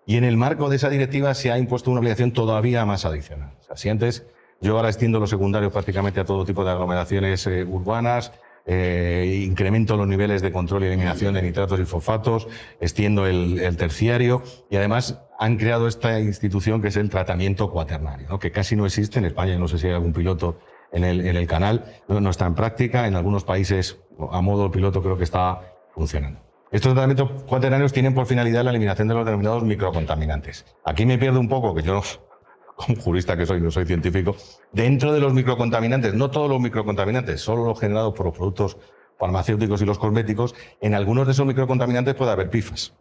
Y en el marco de esa directiva se ha impuesto una obligación todavía más adicional. O sea, si antes yo ahora extiendo los secundarios prácticamente a todo tipo de aglomeraciones urbanas, incremento los niveles de control y eliminación de nitratos y fosfatos, extiendo el terciario y además han creado esta institución que es el tratamiento cuaternario, ¿no? Que casi no existe en España, no sé si hay algún piloto en el canal, no está en práctica, en algunos países a modo piloto creo que está funcionando. Estos tratamientos cuaternarios tienen por finalidad la eliminación de los denominados microcontaminantes. Aquí me pierdo un poco, que yo como jurista que soy, no soy científico, dentro de los microcontaminantes, no todos los microcontaminantes, solo los generados por los productos farmacéuticos y los cosméticos, en algunos de esos microcontaminantes puede haber PFAS.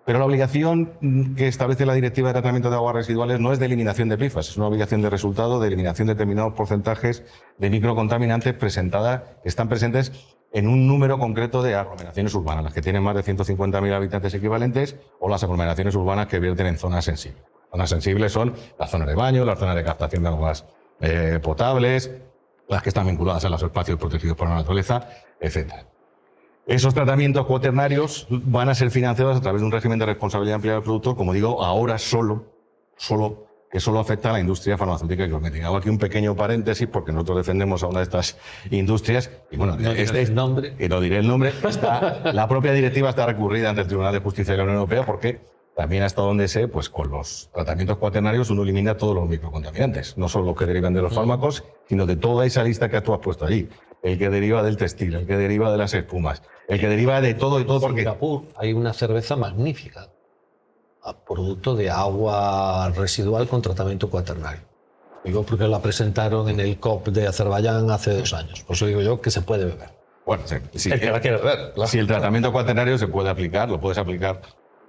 Pero la obligación que establece la Directiva de Tratamiento de Aguas Residuales no es de eliminación de PFAS, es una obligación de resultado de eliminación de determinados porcentajes de microcontaminantes que están presentes en un número concreto de aglomeraciones urbanas, las que tienen más de 150.000 habitantes equivalentes o las aglomeraciones urbanas que vierten en zonas sensibles. Zonas sensibles son las zonas de baño, las zonas de captación de aguas potables, las que están vinculadas a los espacios protegidos por la naturaleza, etc. Esos tratamientos cuaternarios van a ser financiados a través de un régimen de responsabilidad ampliada del productor, como digo, ahora solo afecta a la industria farmacéutica y cosmética. Hago aquí un pequeño paréntesis porque nosotros defendemos a una de estas industrias y bueno, no diré el nombre. La propia directiva está recurrida ante el Tribunal de Justicia de la Unión Europea porque también hasta donde sé, pues con los tratamientos cuaternarios uno elimina todos los microcontaminantes, no solo los que derivan de los fármacos, sino de toda esa lista que tú has puesto allí. El que deriva del textil, el que deriva de las espumas, el que deriva de todo y todo. En Singapur hay una cerveza magnífica, producto de agua residual con tratamiento cuaternario. Digo porque la presentaron en el COP de Azerbaiyán hace 2 años. Por eso digo yo que se puede beber. Bueno, sí, el que la quiere beber. Claro. Si el tratamiento cuaternario se puede aplicar, lo puedes aplicar.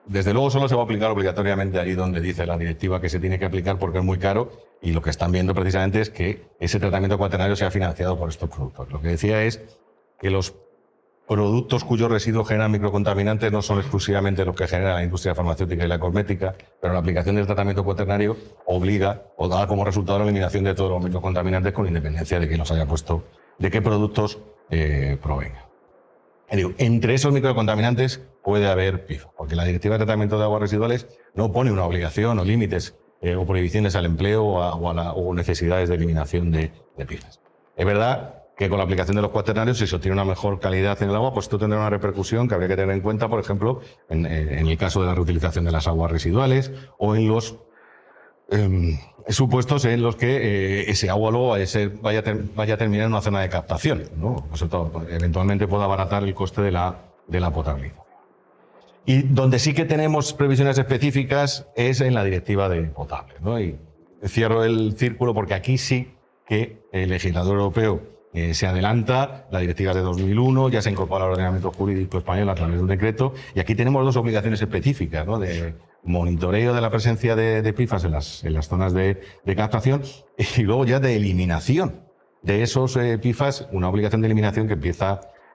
Desde luego solo se va a aplicar obligatoriamente allí donde dice la directiva que se tiene que aplicar porque es muy caro y lo que están viendo precisamente es que ese tratamiento cuaternario sea financiado por estos productos. Lo que decía es que los productos cuyos residuos generan microcontaminantes no son exclusivamente los que genera la industria farmacéutica y la cosmética, pero la aplicación del tratamiento cuaternario obliga o da como resultado la eliminación de todos los microcontaminantes con independencia de quién los haya puesto, de qué productos provengan. Entre esos microcontaminantes puede haber PFAS, porque la Directiva de Tratamiento de Aguas Residuales no pone una obligación o límites o prohibiciones al empleo o necesidades de eliminación de PFAS. Es verdad que con la aplicación de los cuaternarios, si se obtiene una mejor calidad en el agua, pues esto tendrá una repercusión que habría que tener en cuenta, por ejemplo, en el caso de la reutilización de las aguas residuales o en los supuestos en los que ese agua luego vaya a terminar en una zona de captación, ¿no? Eso eventualmente puede abaratar el coste de la potabilización. Y donde sí que tenemos previsiones específicas es en la directiva de potable, ¿no? Y cierro el círculo porque aquí sí que el legislador europeo se adelanta, la directiva es de 2001, ya se incorpora al ordenamiento jurídico español a través de un decreto, y aquí tenemos 2 obligaciones específicas, ¿no? De monitoreo de la presencia de PFAS en las zonas de captación y luego ya de eliminación de esos PFAS, una obligación de eliminación que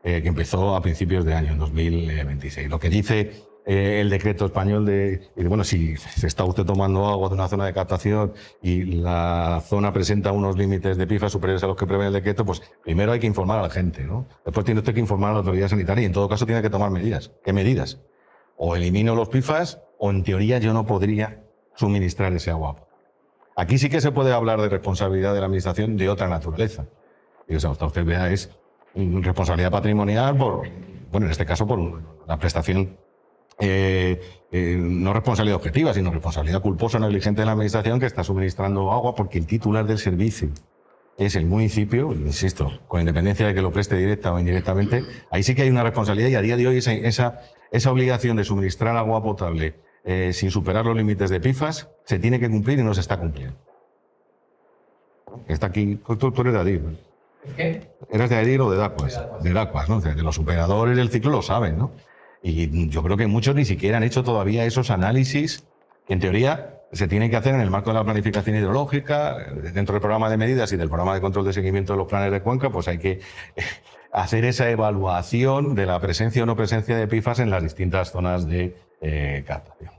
empezó a principios de año, en 2026. Lo que dice el decreto español bueno, si se está usted tomando agua de una zona de captación y la zona presenta unos límites de PFAS superiores a los que prevé el decreto, pues primero hay que informar a la gente, ¿no? Después tiene usted que informar a la autoridad sanitaria y en todo caso tiene que tomar medidas. ¿Qué medidas? O elimino los PFAS o en teoría yo no podría suministrar ese agua. Aquí sí que se puede hablar de responsabilidad de la administración de otra naturaleza. Y o sea, usted vea, es responsabilidad patrimonial en este caso por la prestación no responsabilidad objetiva, sino responsabilidad culposa o negligente de la administración que está suministrando agua porque el titular del servicio es el municipio, insisto, con independencia de que lo preste directa o indirectamente, ahí sí que hay una responsabilidad y a día de hoy esa obligación de suministrar agua potable sin superar los límites de PFAS se tiene que cumplir y no se está cumpliendo. Está aquí, tú eres de ADIR, ¿no? ¿Qué? ¿Eras de ADIR o de DACUAS? De DACUAS, ¿no? De los operadores del ciclo lo saben, ¿no? Y yo creo que muchos ni siquiera han hecho todavía esos análisis que en teoría se tiene que hacer en el marco de la planificación hidrológica, dentro del programa de medidas y del programa de control de seguimiento de los planes de cuenca, pues hay que hacer esa evaluación de la presencia o no presencia de PFAS en las distintas zonas de captación.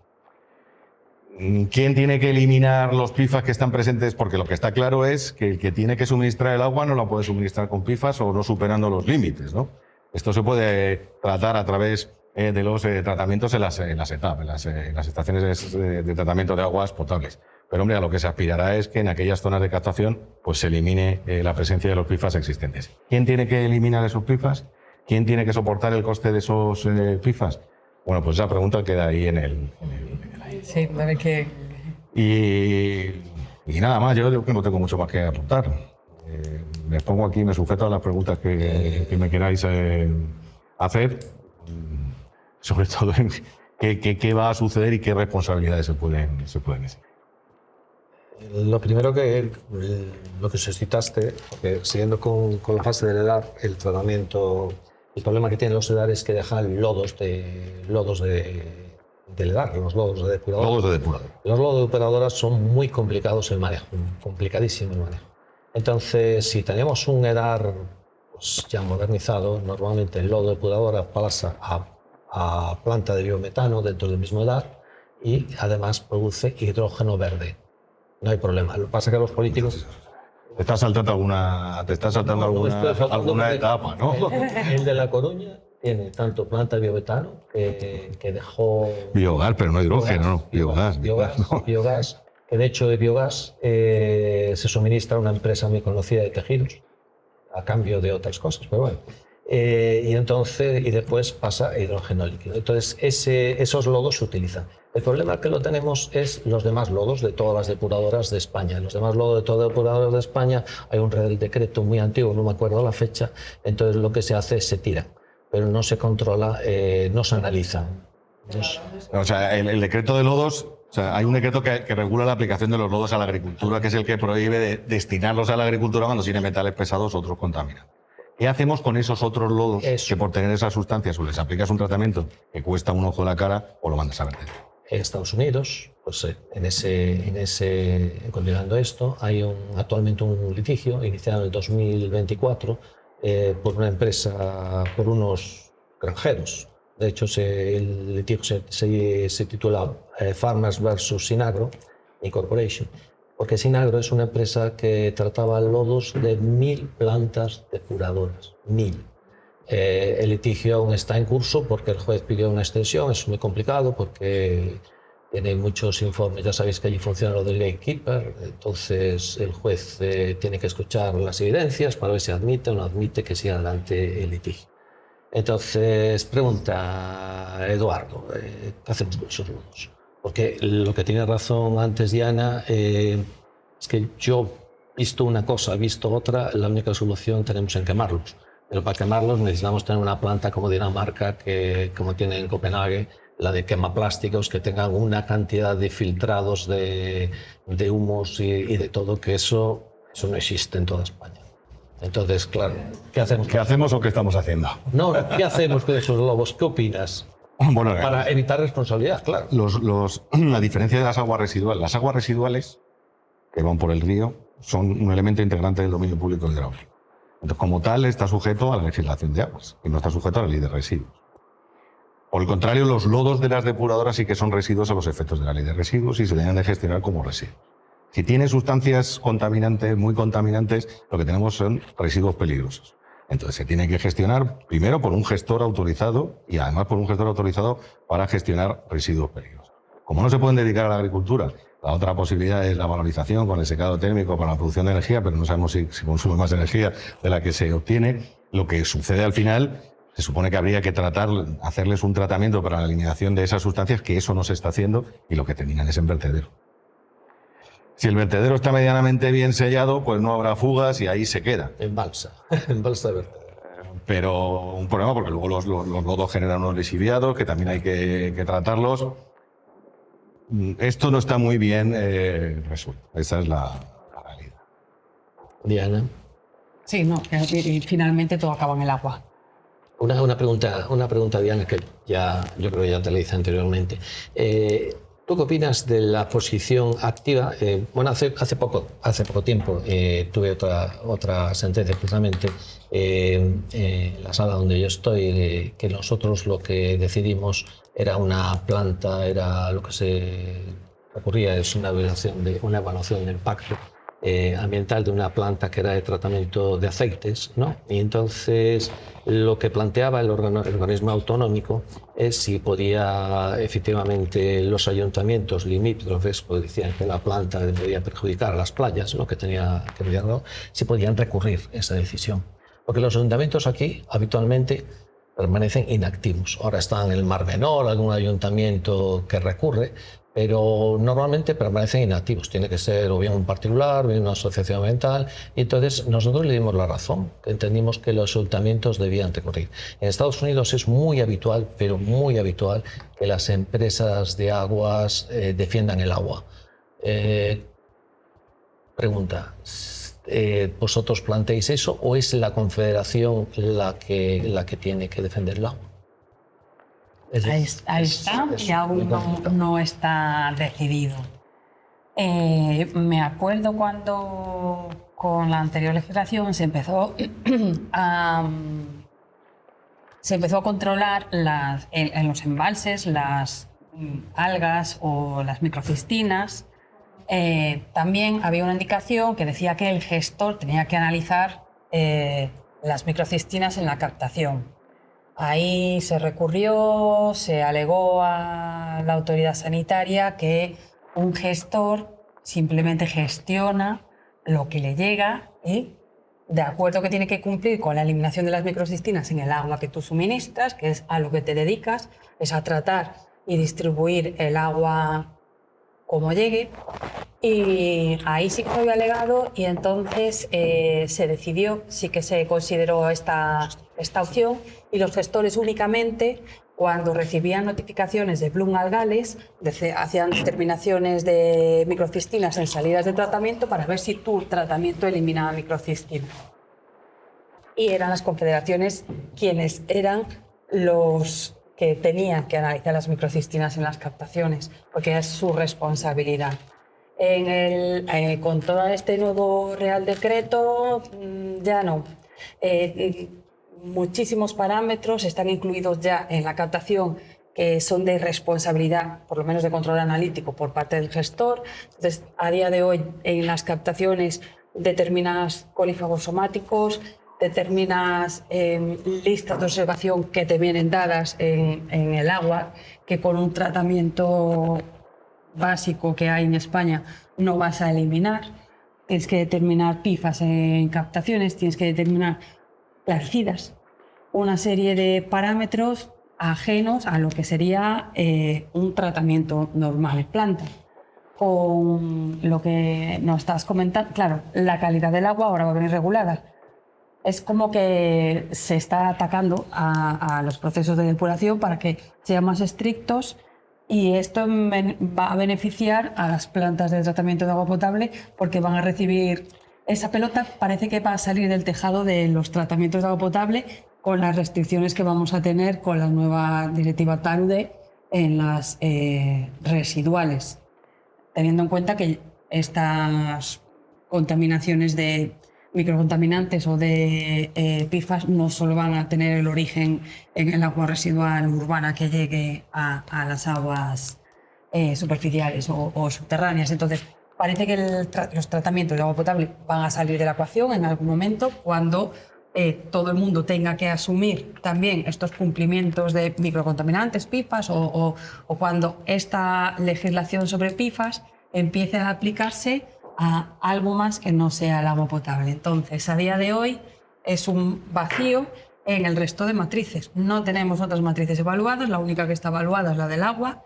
¿Quién tiene que eliminar los PFAS que están presentes? Porque lo que está claro es que el que tiene que suministrar el agua no la puede suministrar con PFAS o no superando los límites, ¿no? Esto se puede tratar a través de los tratamientos en las ETAP, en las estaciones de tratamiento de aguas potables. Pero, hombre, a lo que se aspirará es que en aquellas zonas de captación pues, se elimine la presencia de los PFAS existentes. ¿Quién tiene que eliminar esos PFAS? ¿Quién tiene que soportar el coste de esos PFAS? Bueno, pues esa pregunta queda ahí en el aire. Sí, debe que... Y nada más, yo creo que no tengo mucho más que apuntar. Me pongo aquí, me sujeto a las preguntas que me queráis hacer, sobre todo en qué va a suceder y qué responsabilidades se pueden decir. Lo primero lo que suscitaste, porque siguiendo con la fase del EDAR, el tratamiento, el problema que tienen los EDAR es que dejan lodos del EDAR, los lodos de depuradora. Lodos de depuradora. Los lodos de depuradora son muy complicados el manejo, complicadísimo el manejo. Entonces, si tenemos un EDAR pues, ya modernizado, normalmente el lodo de depuradora pasa a planta de biometano dentro del mismo EDAR y además produce hidrógeno verde. No hay problema. Lo que pasa es que los políticos... Te estás saltando alguna etapa, ¿no? El de La Coruña tiene tanto planta de biometano que dejó... Biogás, pero no hidrógeno, ¿no? Biogás, que de hecho de biogás se suministra a una empresa muy conocida de tejidos a cambio de otras cosas, pero bueno. Y después pasa a hidrógeno líquido. Entonces esos lodos se utilizan. El problema que lo tenemos es los demás lodos de todas las depuradoras de España. Los demás lodos de todas las depuradoras de España hay un real decreto muy antiguo, no me acuerdo la fecha, entonces lo que se hace es se tiran, pero no se controla, no se analizan. O sea, el decreto de lodos, o sea, hay un decreto que regula la aplicación de los lodos a la agricultura, que es el que prohíbe destinarlos a la agricultura cuando tiene metales pesados o otros contaminantes. ¿Qué hacemos con esos otros lodos que por tener esas sustancias o les aplicas un tratamiento que cuesta un ojo de la cara o lo mandas a verter? En Estados Unidos, pues continuando esto, hay actualmente un litigio iniciado en el 2024 por una empresa, por unos granjeros. De hecho, el litigio se titula Farmers versus Sinagro Incorporation, porque Sinagro es una empresa que trataba lodos de 1000 plantas depuradoras, 1000. El litigio aún está en curso porque el juez pidió una extensión, es muy complicado porque tiene muchos informes, ya sabéis que allí funciona lo del gatekeeper, entonces el juez tiene que escuchar las evidencias para ver si admite o no admite que siga adelante el litigio. Entonces pregunta Eduardo, ¿qué hacemos con esos lodos? Porque lo que tiene razón antes Diana es que yo visto una cosa, visto otra, la única solución tenemos en quemarlos. Pero para quemarlos necesitamos tener una planta como Dinamarca, que como tiene en Copenhague, la de quemaplásticos, que tengan una cantidad de filtrados de humos y de todo, que eso no existe en toda España. Entonces, claro, ¿qué hacemos? ¿Qué hacemos o qué estamos haciendo? No, ¿qué hacemos con esos lobos? ¿Qué opinas? Bueno, para evitar responsabilidad, claro. La diferencia de las aguas residuales que van por el río son un elemento integrante del dominio público hidráulico. Entonces, como tal, está sujeto a la legislación de aguas y no está sujeto a la ley de residuos. Por el contrario, los lodos de las depuradoras sí que son residuos a los efectos de la ley de residuos y se deben de gestionar como residuos. Si tiene sustancias contaminantes, muy contaminantes, lo que tenemos son residuos peligrosos. Entonces se tiene que gestionar primero por un gestor autorizado y además por un gestor autorizado para gestionar residuos peligrosos. Como no se pueden dedicar a la agricultura, la otra posibilidad es la valorización con el secado térmico para la producción de energía, pero no sabemos si consume más energía de la que se obtiene. Lo que sucede al final, se supone que habría que hacerles un tratamiento para la eliminación de esas sustancias, que eso no se está haciendo y lo que terminan es en vertedero. Si el vertedero está medianamente bien sellado, pues no habrá fugas y ahí se queda. En balsa de vertedero. Pero un problema porque luego los lodos generan unos lixiviados que también hay que tratarlos. Esto no está muy bien resuelto. Esa es la realidad. Diana. Sí, no, y finalmente todo acaba en el agua. Una pregunta, Diana, que yo creo que ya te la hice anteriormente. ¿Tú qué opinas de la posición activa? Bueno, hace poco tiempo tuve otra sentencia precisamente en la sala donde yo estoy, que nosotros lo que decidimos era una planta, era lo que se ocurría, es una evaluación de impacto ambiental de una planta que era de tratamiento de aceites, ¿no? Y entonces lo que planteaba el organismo autonómico es si podía efectivamente los ayuntamientos limítrofes, pues decían que la planta podía perjudicar a las playas, ¿no? que si podían recurrir esa decisión. Porque los ayuntamientos aquí habitualmente permanecen inactivos. Ahora está en el Mar Menor algún ayuntamiento que recurre, pero normalmente permanecen inactivos. Tiene que ser o bien un particular o bien una asociación ambiental. Y entonces nosotros le dimos la razón, que entendimos que los ayuntamientos debían recurrir. En Estados Unidos es muy habitual, pero muy habitual, que las empresas de aguas defiendan el agua. Pregunta, ¿vosotros planteáis eso o es la Confederación la que tiene que defender el agua? Ahí está, y aún no está decidido. Me acuerdo cuando con la anterior legislación se empezó a controlar en los embalses las algas o las microcistina. También había una indicación que decía que el gestor tenía que analizar las microcistinas en la captación. Ahí se recurrió, se alegó a la autoridad sanitaria que un gestor simplemente gestiona lo que le llega y de acuerdo que tiene que cumplir con la eliminación de las microcistinas en el agua que tú suministras, que es a lo que te dedicas, es a tratar y distribuir el agua como llegue. Y ahí sí que fue alegado y entonces se decidió, sí que se consideró esta opción y los gestores únicamente cuando recibían notificaciones de Bloom algales hacían determinaciones de microcistinas en salidas de tratamiento para ver si tu tratamiento eliminaba microcistinas. Y eran las confederaciones quienes eran los que tenían que analizar las microcistinas en las captaciones, porque es su responsabilidad. Con todo este nuevo Real Decreto, ya no. Muchísimos parámetros están incluidos ya en la captación que son de responsabilidad, por lo menos de control analítico, por parte del gestor. Entonces, a día de hoy, en las captaciones determinas colífagos somáticos, determinas listas de observación que te vienen dadas en el agua, que con un tratamiento básico que hay en España no vas a eliminar. Tienes que determinar PFAS en captaciones, tienes que determinar plaguicidas, una serie de parámetros ajenos a lo que sería un tratamiento normal en planta. Con lo que nos estás comentando, claro, la calidad del agua ahora va a venir regulada. Es como que se está atacando a los procesos de depuración para que sean más estrictos. Y esto va a beneficiar a las plantas de tratamiento de agua potable porque van a recibir esa pelota, parece que va a salir del tejado de los tratamientos de agua potable con las restricciones que vamos a tener con la nueva directiva TARUDE en las residuales, teniendo en cuenta que estas contaminaciones de microcontaminantes o de PFAS no solo van a tener el origen en el agua residual urbana que llegue a las aguas superficiales o subterráneas. Entonces, parece que los tratamientos de agua potable van a salir de la ecuación en algún momento cuando todo el mundo tenga que asumir también estos cumplimientos de microcontaminantes, PFAS, o cuando esta legislación sobre PFAS empiece a aplicarse a algo más que no sea el agua potable. Entonces, a día de hoy es un vacío en el resto de matrices. No tenemos otras matrices evaluadas, la única que está evaluada es la del agua,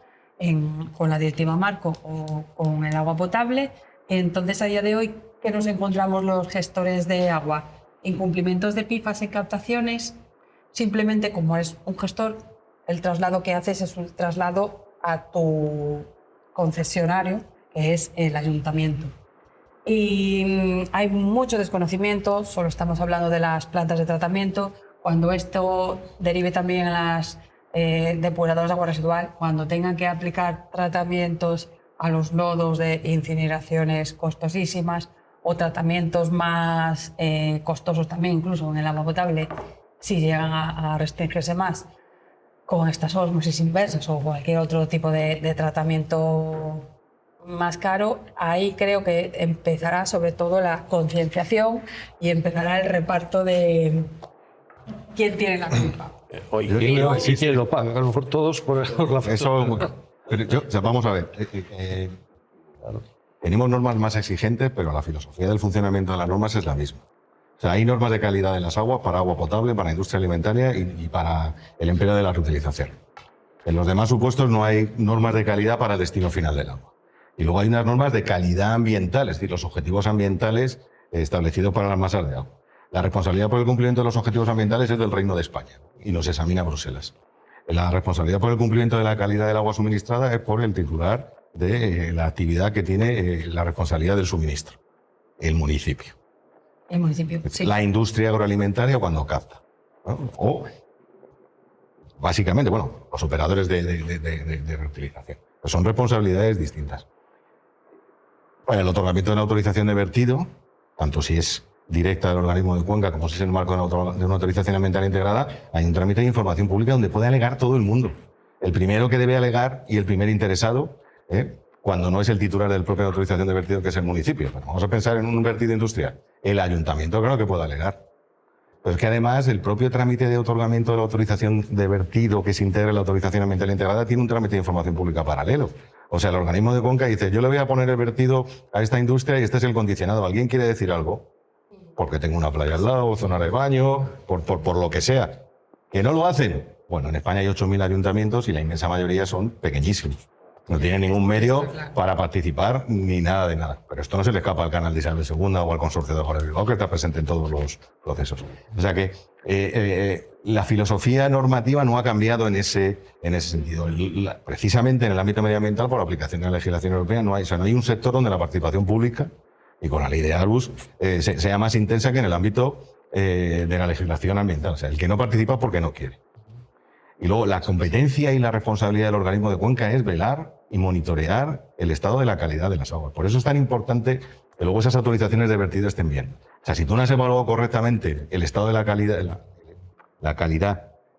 con la directiva marco o con el agua potable. Entonces, a día de hoy, ¿qué nos encontramos los gestores de agua? Incumplimientos de PFAS en captaciones. Simplemente, como es un gestor, el traslado que haces es un traslado a tu concesionario, que es el ayuntamiento. Y hay mucho desconocimiento, solo estamos hablando de las plantas de tratamiento. Cuando esto derive también a las depuradores de agua residual, cuando tengan que aplicar tratamientos a los lodos de incineraciones costosísimas o tratamientos más costosos también, incluso en el agua potable, si llegan a restringirse más con estas ósmosis inversas o cualquier otro tipo de tratamiento más caro, ahí creo que empezará sobre todo la concienciación y empezará el reparto de quién tiene la culpa. Oye, si quieres lo pagan, a lo mejor todos por la Eso, pero o sea, vamos a ver. Tenemos normas más exigentes, pero la filosofía del funcionamiento de las normas es la misma. O sea, hay normas de calidad de las aguas para agua potable, para la industria alimentaria y para el empleo de la reutilización. En los demás supuestos no hay normas de calidad para el destino final del agua. Y luego hay unas normas de calidad ambiental, es decir, los objetivos ambientales establecidos para las masas de agua. La responsabilidad por el cumplimiento de los objetivos ambientales es del Reino de España y nos examina Bruselas. La responsabilidad por el cumplimiento de la calidad del agua suministrada es por el titular de la actividad que tiene la responsabilidad del suministro, el municipio. El municipio, sí. La industria agroalimentaria cuando capta, ¿no? O, básicamente, bueno, los operadores de reutilización. Pues son responsabilidades distintas. Para el otorgamiento de la autorización de vertido, tanto si es directa del organismo de Cuenca como si es en el marco de una autorización ambiental integrada, hay un trámite de información pública donde puede alegar todo el mundo. El primero que debe alegar y el primer interesado, cuando no es el titular del propio autorización de vertido, que es el municipio. Pero vamos a pensar en un vertido industrial. El ayuntamiento, claro que puede alegar. Pero es que además el propio trámite de otorgamiento de la autorización de vertido que se integra en la autorización ambiental integrada tiene un trámite de información pública paralelo. O sea, el organismo de Cuenca dice, yo le voy a poner el vertido a esta industria y este es el condicionado. ¿Alguien quiere decir algo? Porque tengo una playa al lado, zona de baño, por lo que sea. ¿Que no lo hacen? Bueno, en España hay 8.000 ayuntamientos y la inmensa mayoría son pequeñísimos. No tienen ningún medio para participar ni nada de nada. Pero esto no se le escapa al Canal de Isabel II o al Consorcio de Aguas de Bilbao, que está presente en todos los procesos. O sea que la filosofía normativa no ha cambiado en ese sentido. Precisamente en el ámbito medioambiental, por aplicación de la legislación europea, no hay un sector donde la participación pública, y con la ley de Arbus, sea más intensa que en el ámbito de la legislación ambiental. O sea, el que no participa porque no quiere. Y luego la competencia y la responsabilidad del organismo de Cuenca es velar y monitorear el estado de la calidad de las aguas. Por eso es tan importante que luego esas autorizaciones de vertido estén bien. O sea, si tú no has evaluado correctamente el estado de la calidad,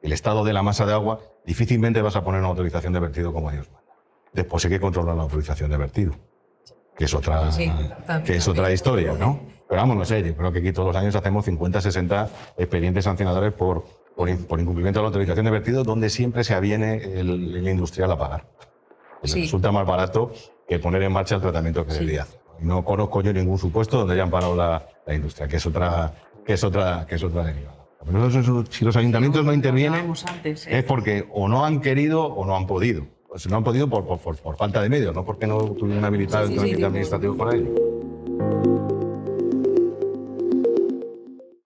el estado de la masa de agua, difícilmente vas a poner una autorización de vertido como Dios manda. Después hay que controlar la autorización de vertido, que es otra historia, ¿no? Pero vamos, no sé, yo creo que aquí todos los años hacemos 50, 60 expedientes sancionadores por incumplimiento de la autorización de vertido, donde siempre se aviene el industrial a pagar. Resulta más barato que poner en marcha el tratamiento que debería hacer. No conozco yo ningún supuesto donde hayan parado la industria, que es otra derivada. Pero si los ayuntamientos no intervienen, es porque o no han querido o no han podido. O si no han podido por falta de medios, no porque no tuvieran habilitado el trámite administrativo para ello.